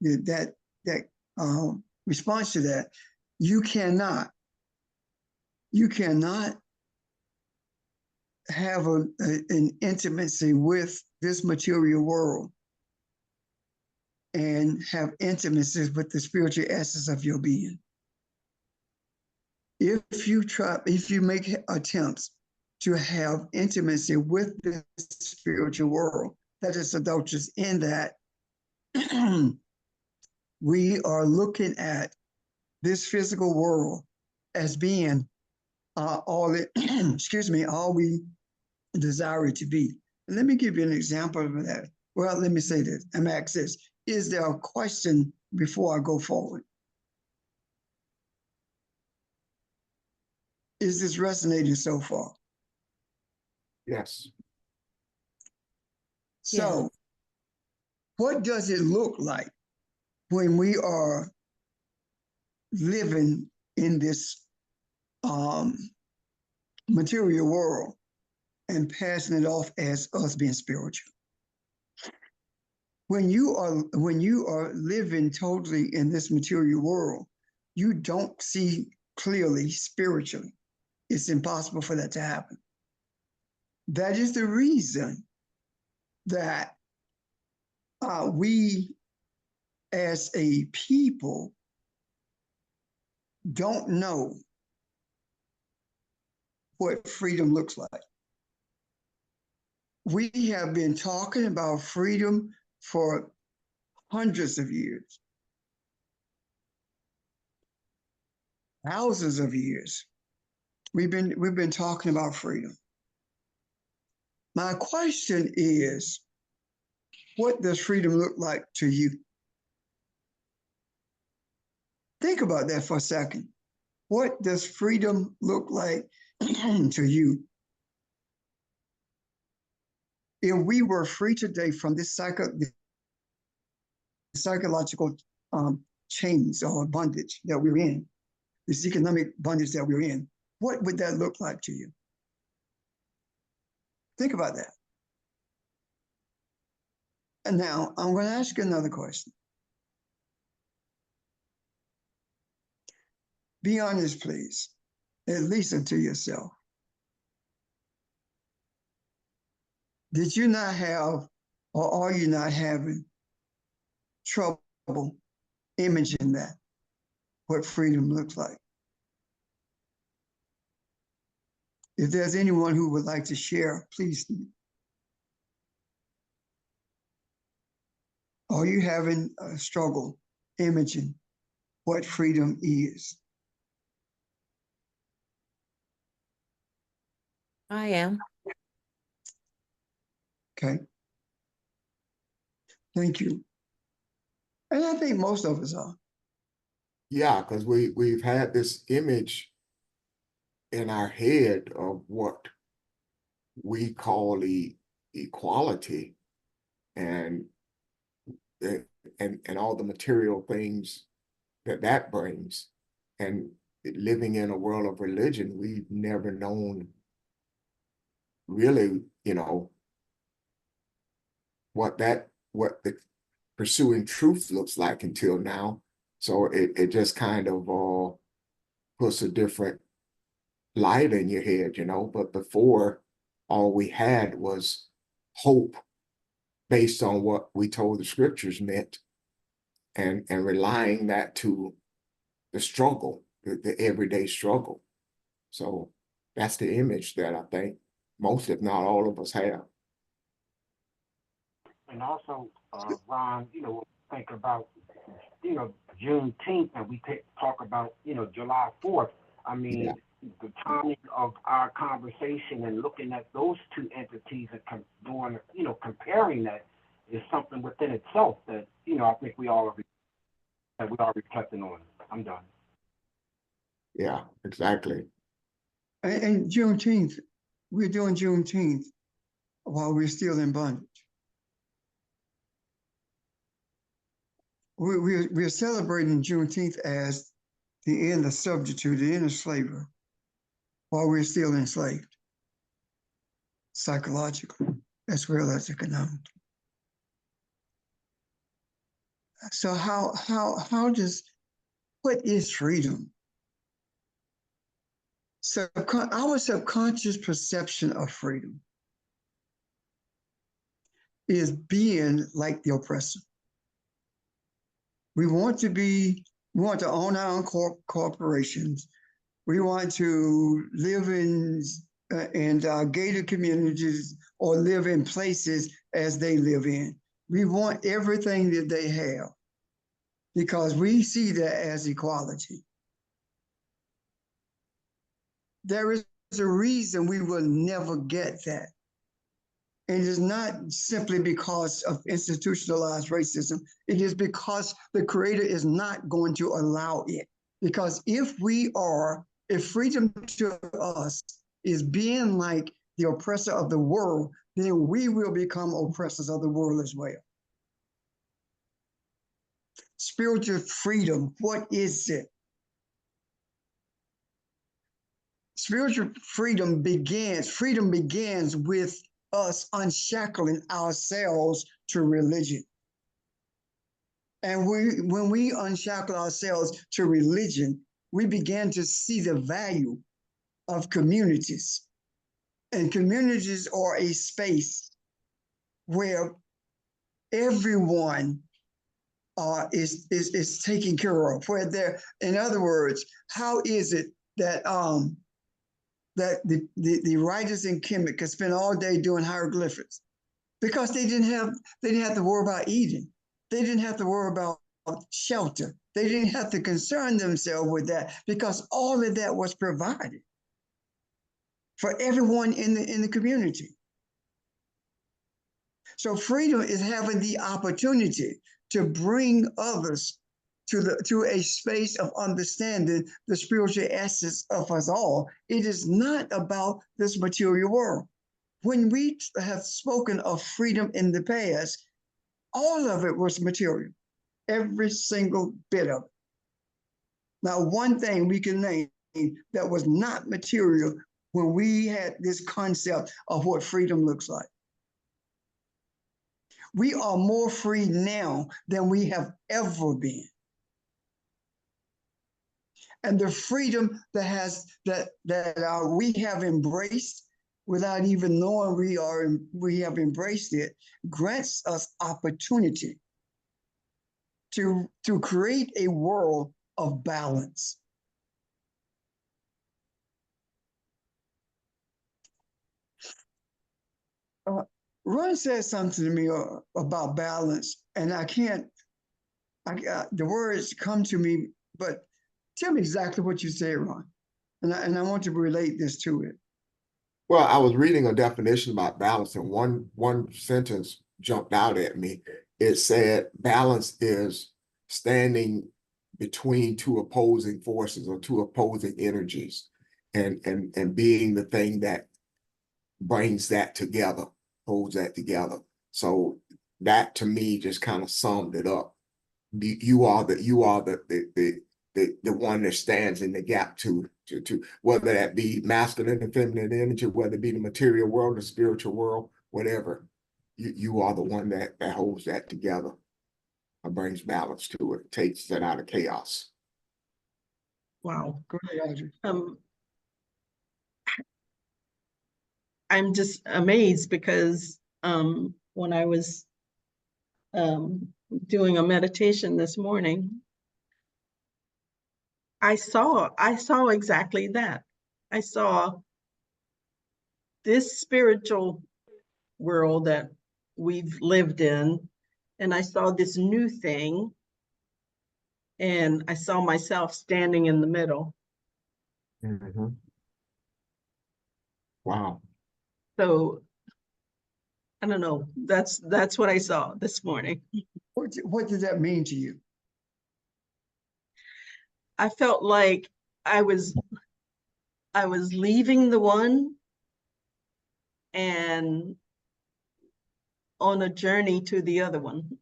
response to that, you cannot have an intimacy with this material world and have intimacy with the spiritual essence of your being. If you make attempts to have intimacy with the spiritual world that is adulterous, in that we are looking at this physical world as being all we desire it to be. And let me give you an example of that. Well, let me say this. I'm asked this. Is there a question before I go forward? Is this resonating so far? Yes. So, what does it look like when we are living in this material world and passing it off as us being spiritual? When you are living totally in this material world, you don't see clearly spiritually. It's impossible for that to happen. That is the reason that we as a people don't know what freedom looks like. We have been talking about freedom for hundreds of years, thousands of years. We've been talking about freedom. My question is, what does freedom look like to you? Think about that for a second. What does freedom look like to you? If we were free today from this cycle, psychological chains or bondage that we're in, this economic bondage that we're in, what would that look like to you? Think about that. And now I'm going to ask you another question. Be honest, please, at least unto yourself. Did you not have, or are you not having trouble imaging that, what freedom looks like? If there's anyone who would like to share, please. Are you having a struggle imaging what freedom is? I am. Okay. Thank you. And I think most of us are. Yeah, because we've had this image in our head of what we call equality and all the material things that brings. And living in a world of religion, we've never known really, you know, what the pursuing truth looks like until now. So it just kind of puts a different light in your head, you know. But before, all we had was hope based on what we told the scriptures meant, and relying that to the struggle, the everyday struggle. So that's the image that I think most, if not all of us, have. And also, Ron, you know, think about, you know, Juneteenth, and we talk about, you know, July 4th. I mean, Yeah. the timing of our conversation and looking at those two entities and doing, you know, comparing that is something within itself that, you know, I think we all are reflecting on. I'm done. Yeah, exactly. And Juneteenth, we're doing Juneteenth while we're still in bondage. We're celebrating Juneteenth as the end of servitude, the end of slavery, while we're still enslaved, psychologically as well as economically. So what is freedom? Our subconscious perception of freedom is being like the oppressor. We want to own our own corporations. We want to live in gated communities or live in places as they live in. We want everything that they have because we see that as equality. There is a reason we will never get that. And it is not simply because of institutionalized racism. It is because the Creator is not going to allow it. Because if freedom to us is being like the oppressor of the world, then we will become oppressors of the world as well. Spiritual freedom, what is it? Spiritual freedom begins with us unshackling ourselves to religion. And when we unshackle ourselves to religion, we begin to see the value of communities. And communities are a space where everyone is taken care of. In other words, how is it that that the writers in Kemet could spend all day doing hieroglyphics? Because they didn't have to worry about eating. They didn't have to worry about shelter. They didn't have to concern themselves with that because all of that was provided for everyone in the community. So freedom is having the opportunity to bring others to a space of understanding the spiritual essence of us all. It is not about this material world. When we have spoken of freedom in the past, all of it was material. every single bit of it. Now, one thing we can name that was not material when we had this concept of what freedom looks like. We are more free now than we have ever been. And the freedom that we have embraced without even knowing we have embraced it grants us opportunity to create a world of balance. Ron said something to me about balance, and the words come to me, but tell me exactly what you said, Ron. And I want to relate this to it. Well, I was reading a definition about balance, and one sentence jumped out at me. It said balance is standing between two opposing forces or two opposing energies, and being the thing that brings that together, holds that together. So that to me just kind of summed it up. You are the one that stands in the gap to whether that be masculine and feminine energy, whether it be the material world, the spiritual world, whatever. You are the one that holds that together, or brings balance to it, takes it out of chaos. Wow. Go ahead, Audrey. I'm just amazed because when I was doing a meditation this morning, I saw exactly that. I saw this spiritual world that we've lived in, and I saw this new thing, and I saw myself standing in the middle. Mm-hmm. Wow. So I don't know. That's what I saw this morning. What did that mean to you? I felt like I was leaving the one and on a journey to the other one.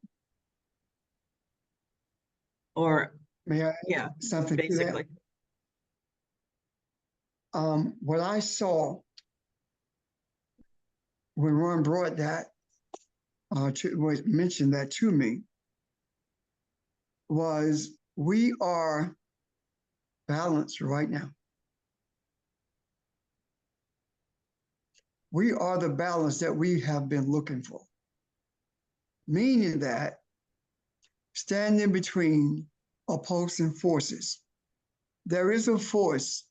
Or May I yeah, something basically. to that? What I saw when Ron brought that mentioned that to me was we are balanced right now. We are the balance that we have been looking for. Meaning that standing between opposing forces, there is a force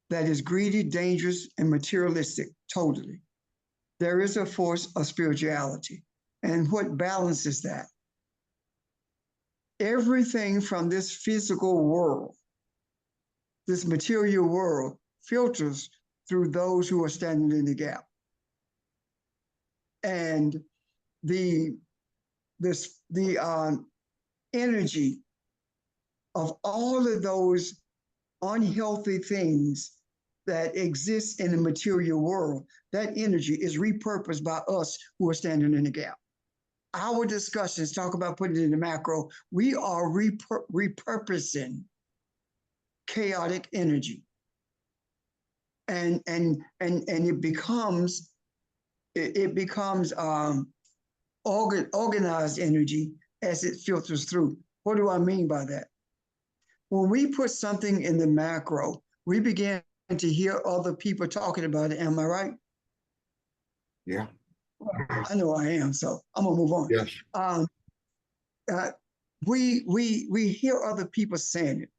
that is greedy, dangerous, and materialistic, totally. There is a force of spirituality. And what balances that? Everything from this physical world, this material world, filters through those who are standing in the gap. And the energy of all of those unhealthy things that exist in the material world, that energy is repurposed by us who are standing in the gap. Our discussions talk about putting it in the macro. We are repurposing chaotic energy. And it becomes organized energy as it filters through. What do I mean by that? When we put something in the macro, we begin to hear other people talking about it. Am I right? Yeah. I know I am, so I'm gonna move on. Yes. We hear other people saying it.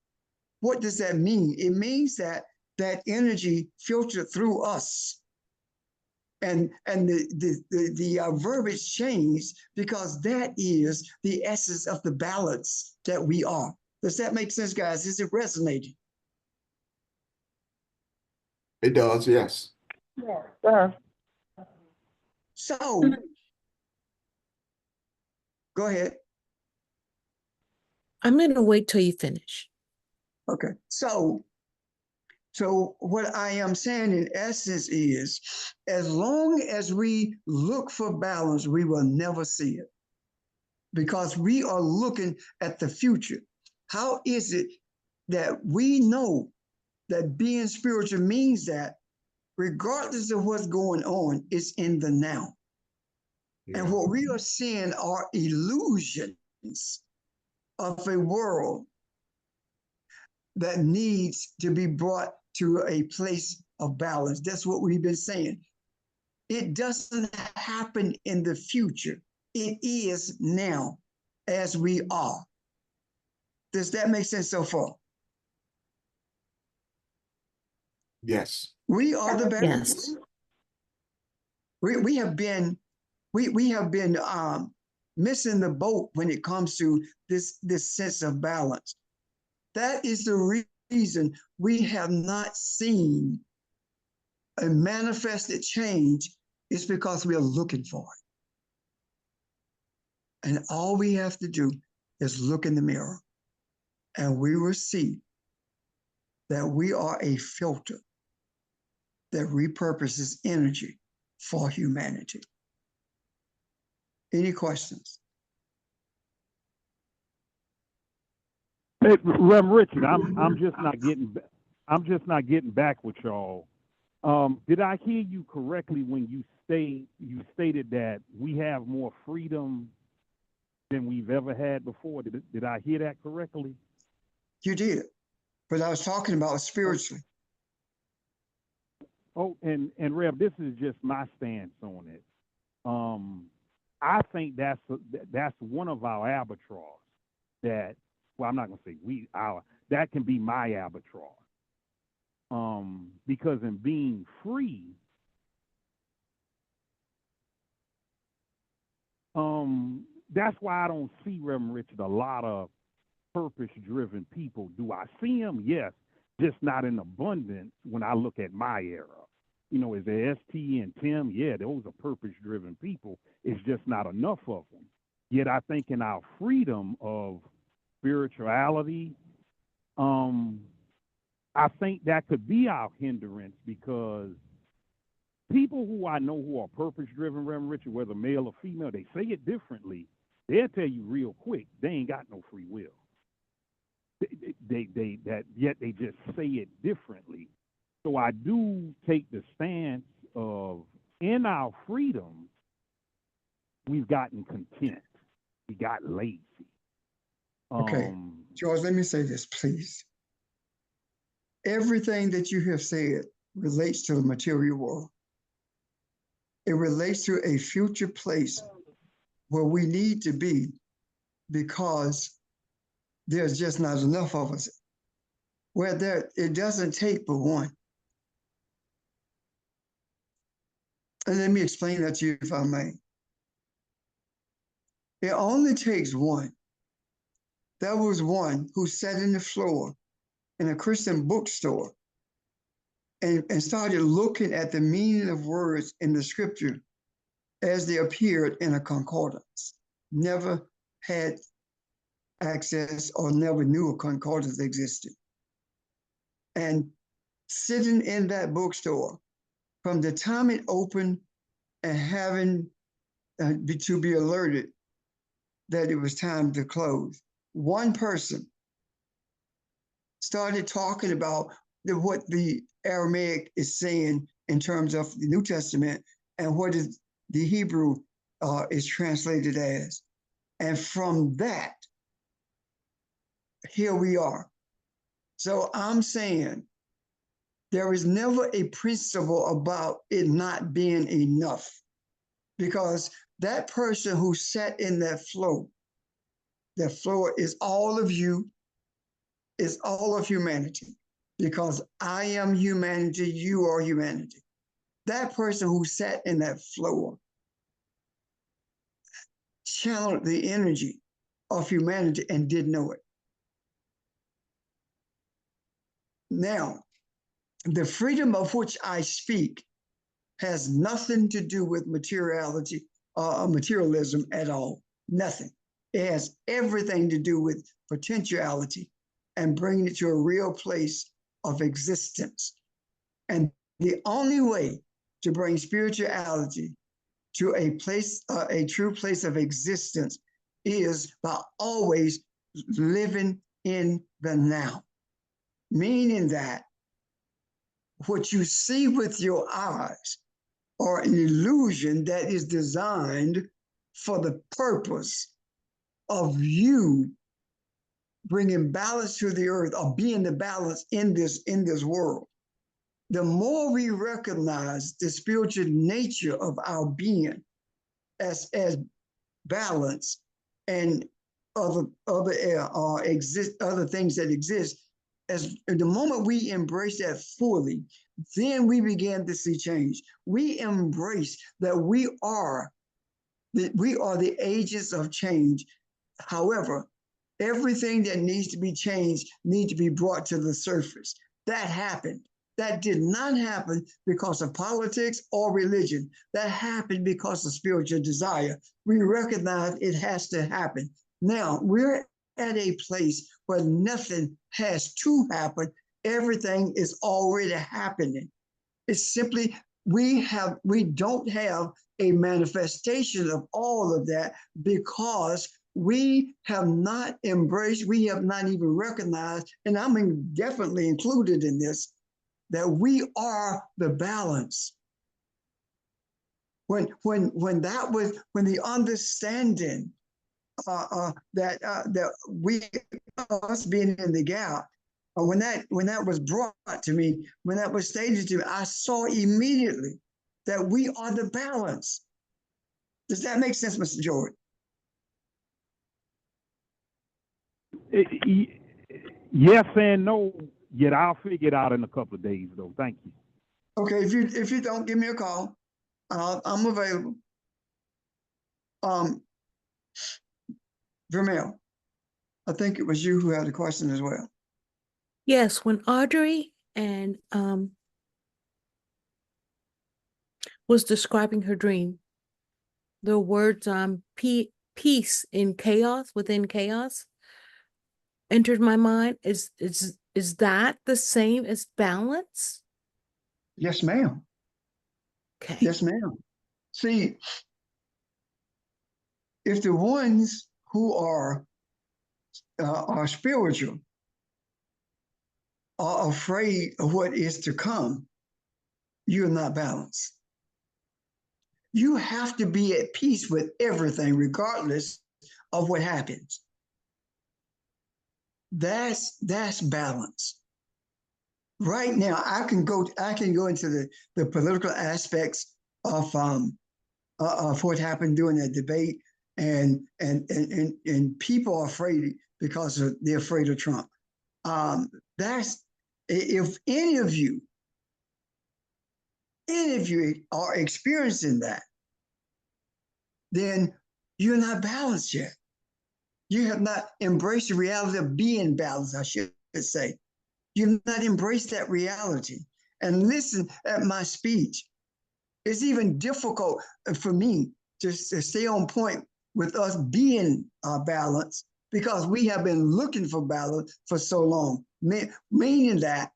What does that mean? It means that energy filtered through us, and the verbiage changed because that is the essence of the balance that we are. Does that make sense, guys? Is it resonating? It does, yes. Yeah. So, go ahead. I'm going to wait till you finish. Okay. So what I am saying in essence is, as long as we look for balance, we will never see it. because we are looking at the future. How is it that we know that being spiritual means that regardless of what's going on, it's in the now? And what we are seeing are illusions of a world that needs to be brought to a place of balance. That's what we've been saying. It doesn't happen in the future. It is now as we are. Does that make sense so far? Yes. We are the balance. Yes. We have been missing the boat when it comes to this sense of balance. That is the reason we have not seen a manifested change. Is because we are looking for it. And all we have to do is look in the mirror, and we will see that we are a filter that repurposes energy for humanity. Any questions? Hey, Reverend Richard, I'm just not getting back with y'all. Did I hear you correctly when you stated that we have more freedom than we've ever had before? Did I hear that correctly? You did, but I was talking about spiritually. Oh, and Rev, this is just my stance on it. I think that's one of our albatross that, well, I'm not gonna say that can be my albatross. Because in being free, that's why I don't see, Reverend Richard, a lot of purpose-driven people. Do I see them? Yes, just not in abundance when I look at my era. You know, is there ST and Tim? Yeah, those are purpose-driven people. It's just not enough of them. Yet I think in our freedom of spirituality, I think that could be our hindrance, because people who I know who are purpose-driven, Reverend Richard, whether male or female, they say it differently. They'll tell you real quick they ain't got no free will. Yet they just say it differently. So I do take the stance of, in our freedom, we've gotten content. We got lazy. Okay, George, let me say this, please. Everything that you have said relates to the material world. It relates to a future place where we need to be, because there's just not enough of us. It doesn't take but one. And let me explain that to you, if I may. It only takes one. There was one who sat in the floor in a Christian bookstore and started looking at the meaning of words in the scripture as they appeared in a concordance. Never had access or never knew a concordance existed. And sitting in that bookstore, from the time it opened and having to be alerted that it was time to close, one person started talking about what the Aramaic is saying in terms of the New Testament and what is the Hebrew is translated as. And from that, here we are. So I'm saying there is never a principle about it not being enough, because that person who sat in that floor is all of you, is all of humanity, because I am humanity, you are humanity. That person who sat in that floor channeled the energy of humanity and didn't know it. Now, the freedom of which I speak has nothing to do with materiality or materialism at all. Nothing. It has everything to do with potentiality and bringing it to a real place of existence. And the only way to bring spirituality to a place, a true place of existence, is by always living in the now, meaning that what you see with your eyes are an illusion that is designed for the purpose of you bringing balance to the earth or being the balance in this world. The more we recognize the spiritual nature of our being as balance and other things that exist, as the moment we embrace that fully, then we begin to see change. We embrace that we are the agents of change. However, everything that needs to be changed needs to be brought to the surface. That happened. That did not happen because of politics or religion. That happened because of spiritual desire. We recognize it has to happen. Now, we're at a place where nothing has to happen. Everything is already happening. It's simply, we don't have a manifestation of all of that because we have not embraced, we have not even recognized, and I'm definitely included in this, that we are the balance. When the understanding that we, us being in the gap, when that was brought to me, when that was stated to me, I saw immediately that we are the balance. Does that make sense, Mr. Jordan? Yes and no, yet I'll figure it out in a couple of days, though. Thank you. Okay, if you don't, give me a call. I'm available. Vermeil, I think it was you who had a question as well. Yes, when Audrey and was describing her dream, the words peace in chaos, within chaos, entered my mind. Is that the same as balance? Yes, ma'am. Okay. Yes, ma'am. See, if the ones who are spiritual are afraid of what is to come, you're not balanced. You have to be at peace with everything, regardless of what happens. That's balance. Right now, I can go into the political aspects of what happened during that debate, and people are afraid because they're afraid of Trump. That's, if any of you are experiencing that, then you're not balanced yet. You have not embraced the reality of being balanced, I should say. You've not embraced that reality. And listen at my speech. It's even difficult for me to stay on point with us being balanced because we have been looking for balance for so long. Meaning that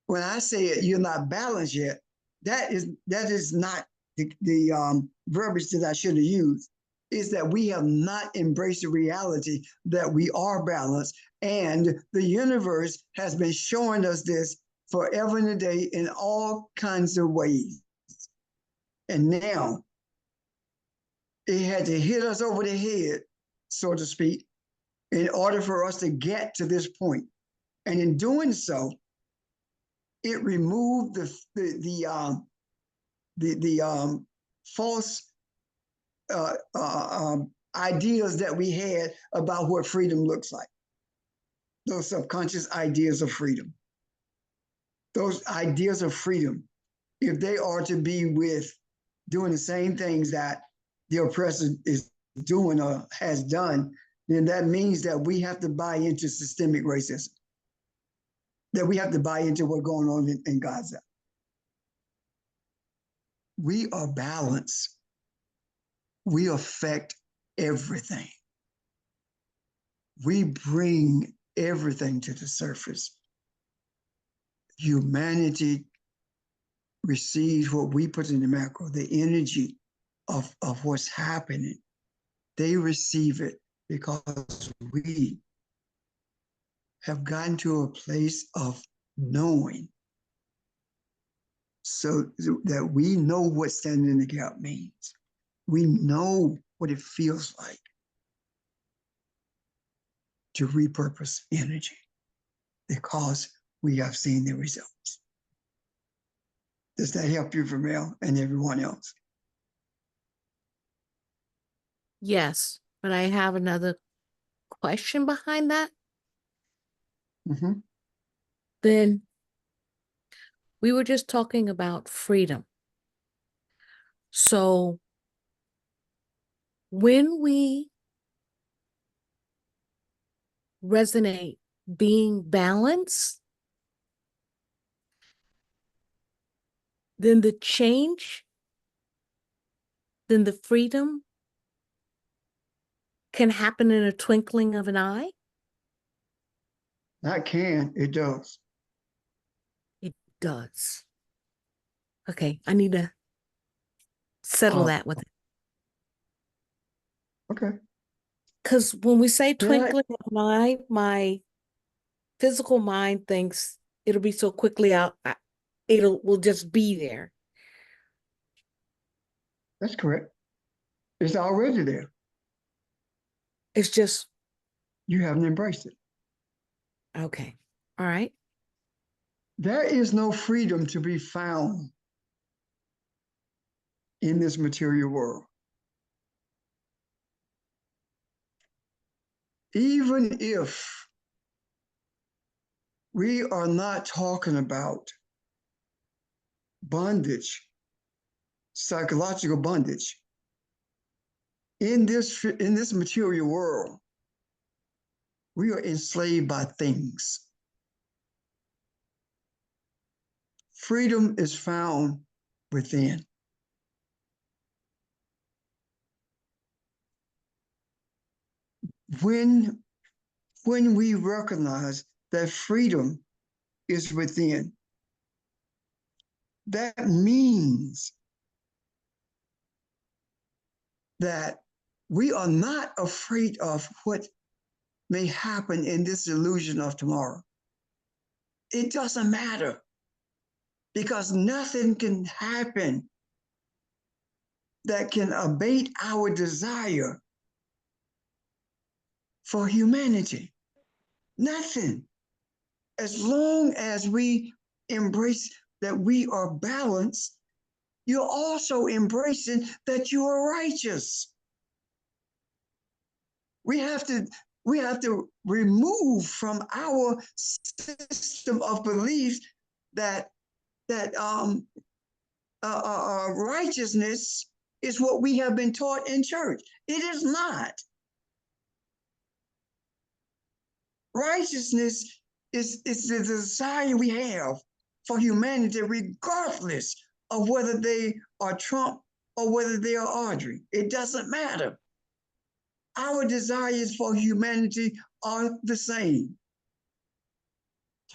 when I say you're not balanced yet, that is not the verbiage that I should have used. Is that we have not embraced the reality that we are balanced, and the universe has been showing us this forever and a day in all kinds of ways. And now it had to hit us over the head, so to speak, in order for us to get to this point. And in doing so, it removed the false ideas that we had about what freedom looks like. Those subconscious ideas of freedom. Those ideas of freedom, if they are to be with doing the same things that the oppressor is doing or has done, then that means that we have to buy into systemic racism. That we have to buy into what's going on in Gaza. We are balanced. We affect everything. We bring everything to the surface. Humanity receives what we put in the macro, the energy of what's happening. They receive it because we have gotten to a place of knowing, so that we know what standing in the gap means. We know what it feels like to repurpose energy because we have seen the results. Does that help you, Vermeil, and everyone else? Yes, but I have another question behind that. Mhm. Then we were just talking about freedom. So when we resonate being balanced, then the change, then the freedom can happen in a twinkling of an eye. Not can, it does. It does. Okay, I need to settle Oh. that with it. Okay. Because when we say Can I- twinkling of an eye, my physical mind thinks it'll be so quickly out, will just be there. That's correct. It's already there. It's just, You haven't embraced it. okay, all right. There is no freedom to be found in this material world. Even if we are not talking about bondage, psychological bondage, in this material world, we are enslaved by things. Freedom is found within. When we recognize that freedom is within, that means that we are not afraid of what may happen in this illusion of tomorrow. It doesn't matter because nothing can happen that can abate our desire for humanity. Nothing. As long as we embrace that we are balanced, you're also embracing that you are righteous. We have to remove from our system of beliefs that righteousness is what we have been taught in church. It is not. Righteousness is the desire we have for humanity, regardless of whether they are Trump or whether they are Audrey. It doesn't matter. Our desires for humanity are the same.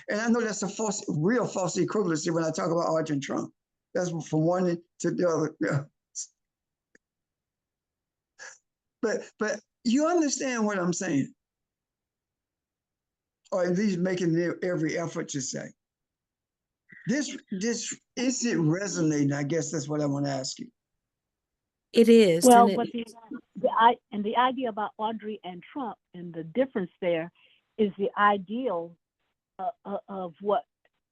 And I know that's a real false equivalency when I talk about Audrey and Trump. That's from one to the other. Yeah. But you understand what I'm saying, or at least making every effort to say. This is it resonating? I guess that's what I want to ask you. It is. Well, and but the idea about Audrey and Trump and the difference there is the ideal of what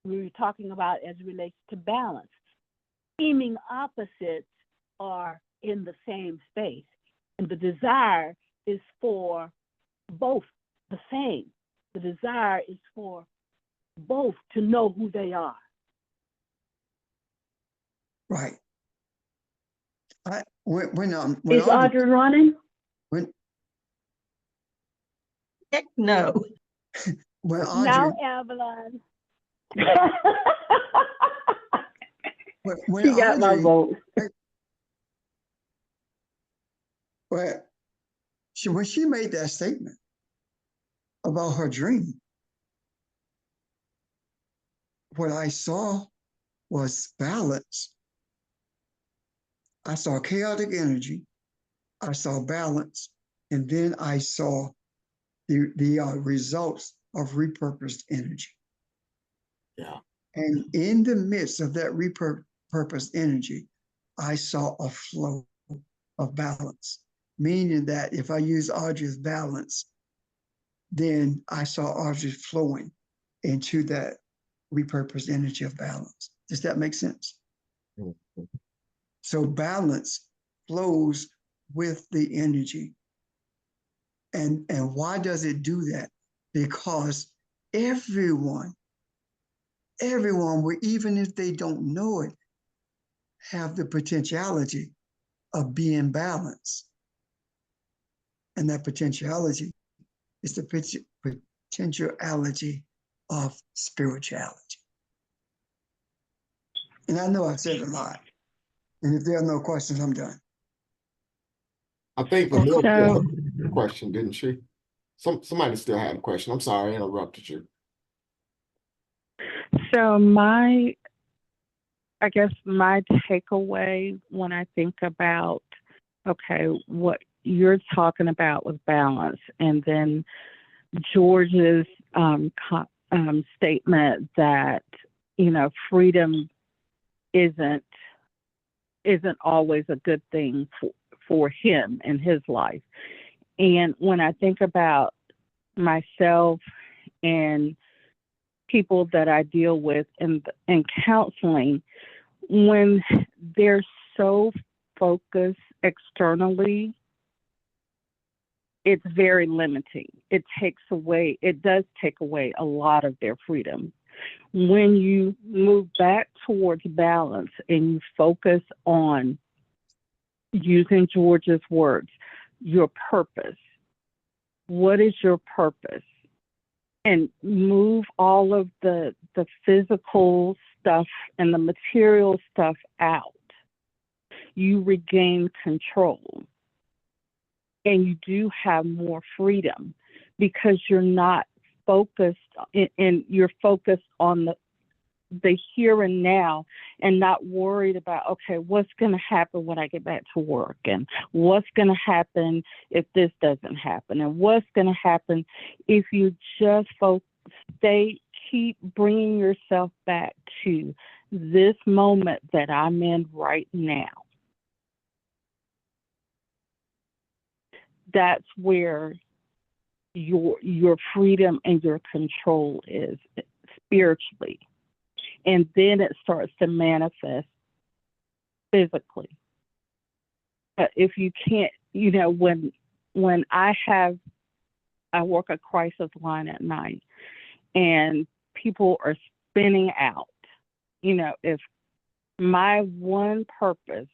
we were talking about as it relates to balance. Seeming opposites are in the same space, and the desire is for both the same. The desire is for both to know who they are. Right. When Is Audrey running? Heck no. When Audrey, Now, Avalon. when She got my Audrey, vote. when she made that statement about her dream, what I saw was balance. I saw chaotic energy. I saw balance, And then I saw the results of repurposed energy. Yeah. And in the midst of that repurposed energy, I saw a flow of balance, meaning that if I use Audrey's balance, then I saw Audrey flowing into that repurposed energy of balance. Does that make sense? Mhm. So balance flows with the energy. And why does it do that? Because everyone, even if they don't know it, have the potentiality of being balanced. And that potentiality is the potentiality of spirituality. And I know I've said a lot. And if there are no questions, I'm done. I think Vanilla had a question, didn't she? Somebody still had a question. I'm sorry, I interrupted you. So I guess my takeaway when I think about, okay, what you're talking about with balance, and then George's statement that, freedom isn't always a good thing for him in his life. And when I think about myself and people that I deal with in counseling, when they're so focused externally, it's very limiting. It does take away a lot of their freedom. When you move back towards balance and you focus on, using George's words, your purpose. What is your purpose? And move all of the physical stuff and the material stuff out. You regain control. And you do have more freedom because you're not focused and you're focused on the here and now and not worried about, okay, what's going to happen when I get back to work, and what's going to happen if this doesn't happen, and what's going to happen if you just keep bringing yourself back to this moment that I'm in right now. That's where your freedom and your control is spiritually. And then it starts to manifest physically. But if you can't, when I work a crisis line at night and people are spinning out, if my one purpose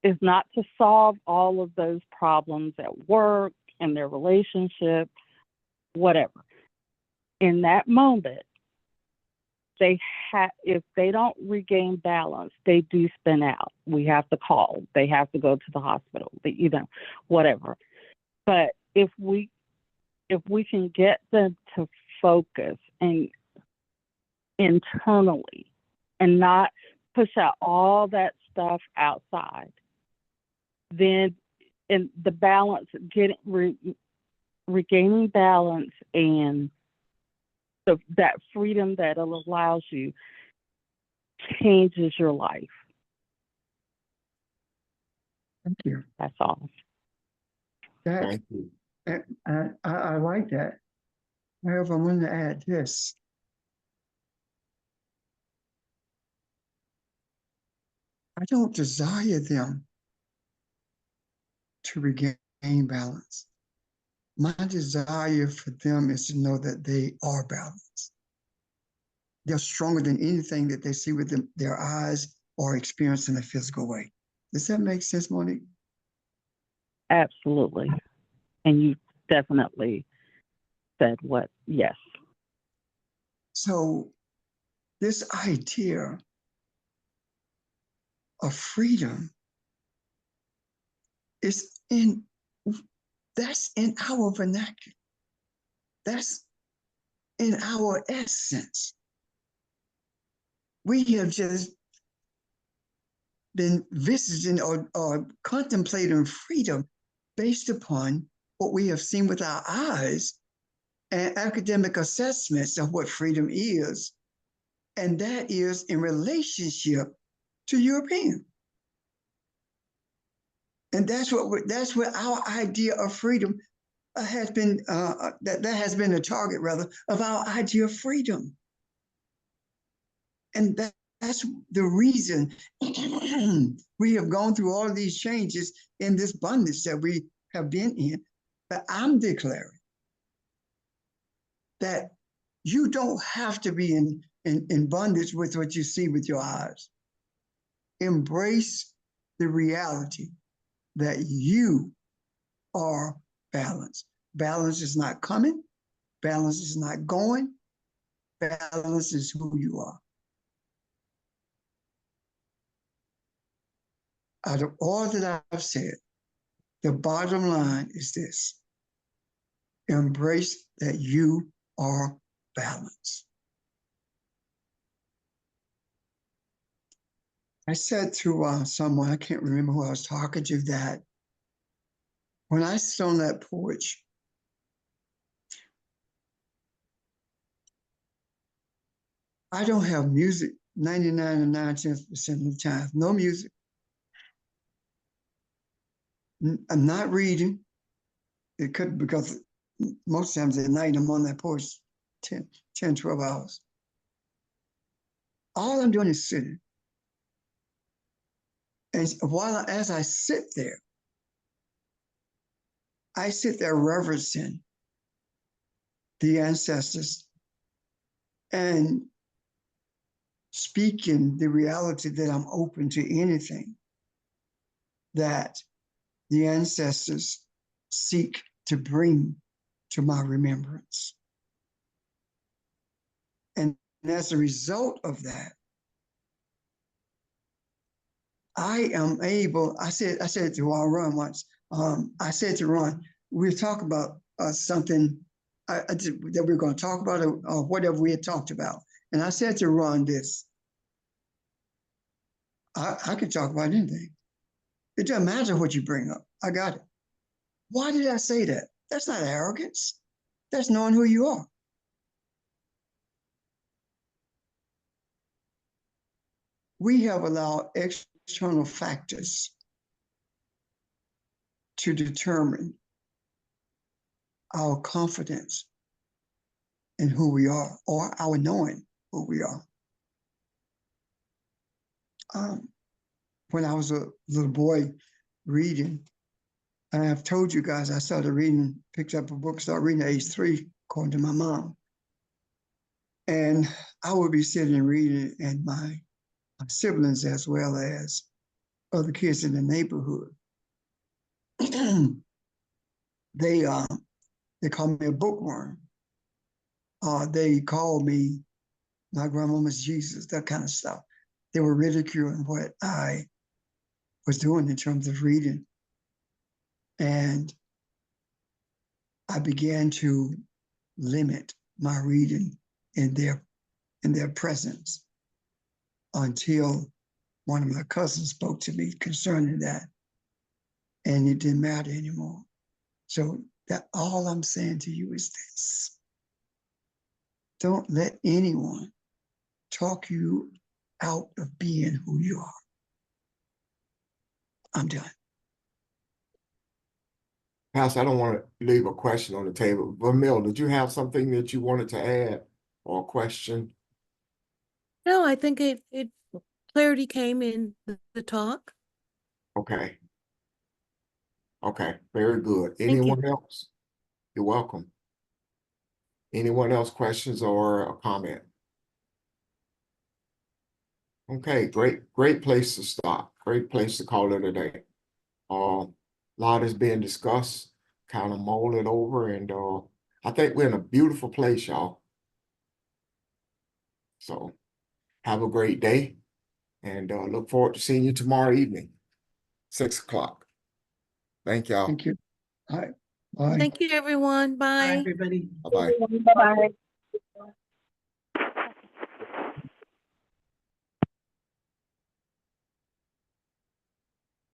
is not to solve all of those problems at work and their relationship, whatever. In that moment, if they don't regain balance, they do spin out. We have to call. They have to go to the hospital. Whatever. But if we can get them to focus and internally and not push out all that stuff outside, then in the balance, regaining balance and that freedom that it allows you changes your life. Thank you. That's all. Thank you. I like that. However, I'm going to add this. I don't desire them to regain balance. My desire for them is to know that they are balanced. They're stronger than anything that they see with their eyes or experience in a physical way. Does that make sense, Monique? Absolutely. And you definitely said yes. So this idea of freedom that's in our vernacular. That's in our essence. We have just been visiting or contemplating freedom based upon what we have seen with our eyes and academic assessments of what freedom is, and that is in relationship to European. And that's what our idea of freedom has been, that has been the target, rather, of our idea of freedom. And that's the reason we have gone through all of these changes in this bondage that we have been in. But I'm declaring that you don't have to be in bondage with what you see with your eyes. Embrace the reality that you are balanced. Balance is not coming. Balance is not going. Balance is who you are. Out of all that I've said, the bottom line is this: embrace that you are balanced. I said to someone, I can't remember who I was talking to, that when I sit on that porch, I don't have music 99 and 9/10% of the time. No music. I'm not reading. It could, because most times at night I'm on that porch 10, 12 hours. All I'm doing is sitting. And as I sit there reverencing the ancestors and speaking the reality that I'm open to anything that the ancestors seek to bring to my remembrance. And as a result of that, I am able, I said to Ron once, I said to Ron, we'll talk about something that we're going to talk about, or whatever we had talked about. And I said to Ron this: I can talk about anything. It doesn't matter what you bring up. I got it. Why did I say that? That's not arrogance. That's knowing who you are. We have allowed external factors to determine our confidence in who we are, or our knowing who we are. When I was a little boy reading, and I've told you guys, I started reading, picked up a book, started reading at age 3, according to my mom. And I would be sitting and reading, and my siblings, as well as other kids in the neighborhood, they called me a bookworm. They called me, my grandmama's Jesus, that kind of stuff. They were ridiculing what I was doing in terms of reading. And I began to limit my reading in their presence, until one of my cousins spoke to me concerning that, and it didn't matter anymore. So that all I'm saying to you is this: don't let anyone talk you out of being who you are. I'm done. Pastor, I don't want to leave a question on the table. Vermil, did you have something that you wanted to add, or a question? No, I think it clarity came in the talk. Okay. Okay, very good. Thank you. Anyone else? You're welcome. Anyone else, questions or a comment? Okay, great place to stop. Great place to call it a day. A lot is being discussed, kind of mull it over, and I think we're in a beautiful place, y'all. So have a great day, and look forward to seeing you tomorrow evening, 6 o'clock. Thank y'all. Thank you. All right. Bye. Thank you, everyone. Bye, Bye. everybody. Bye-bye. Bye-bye.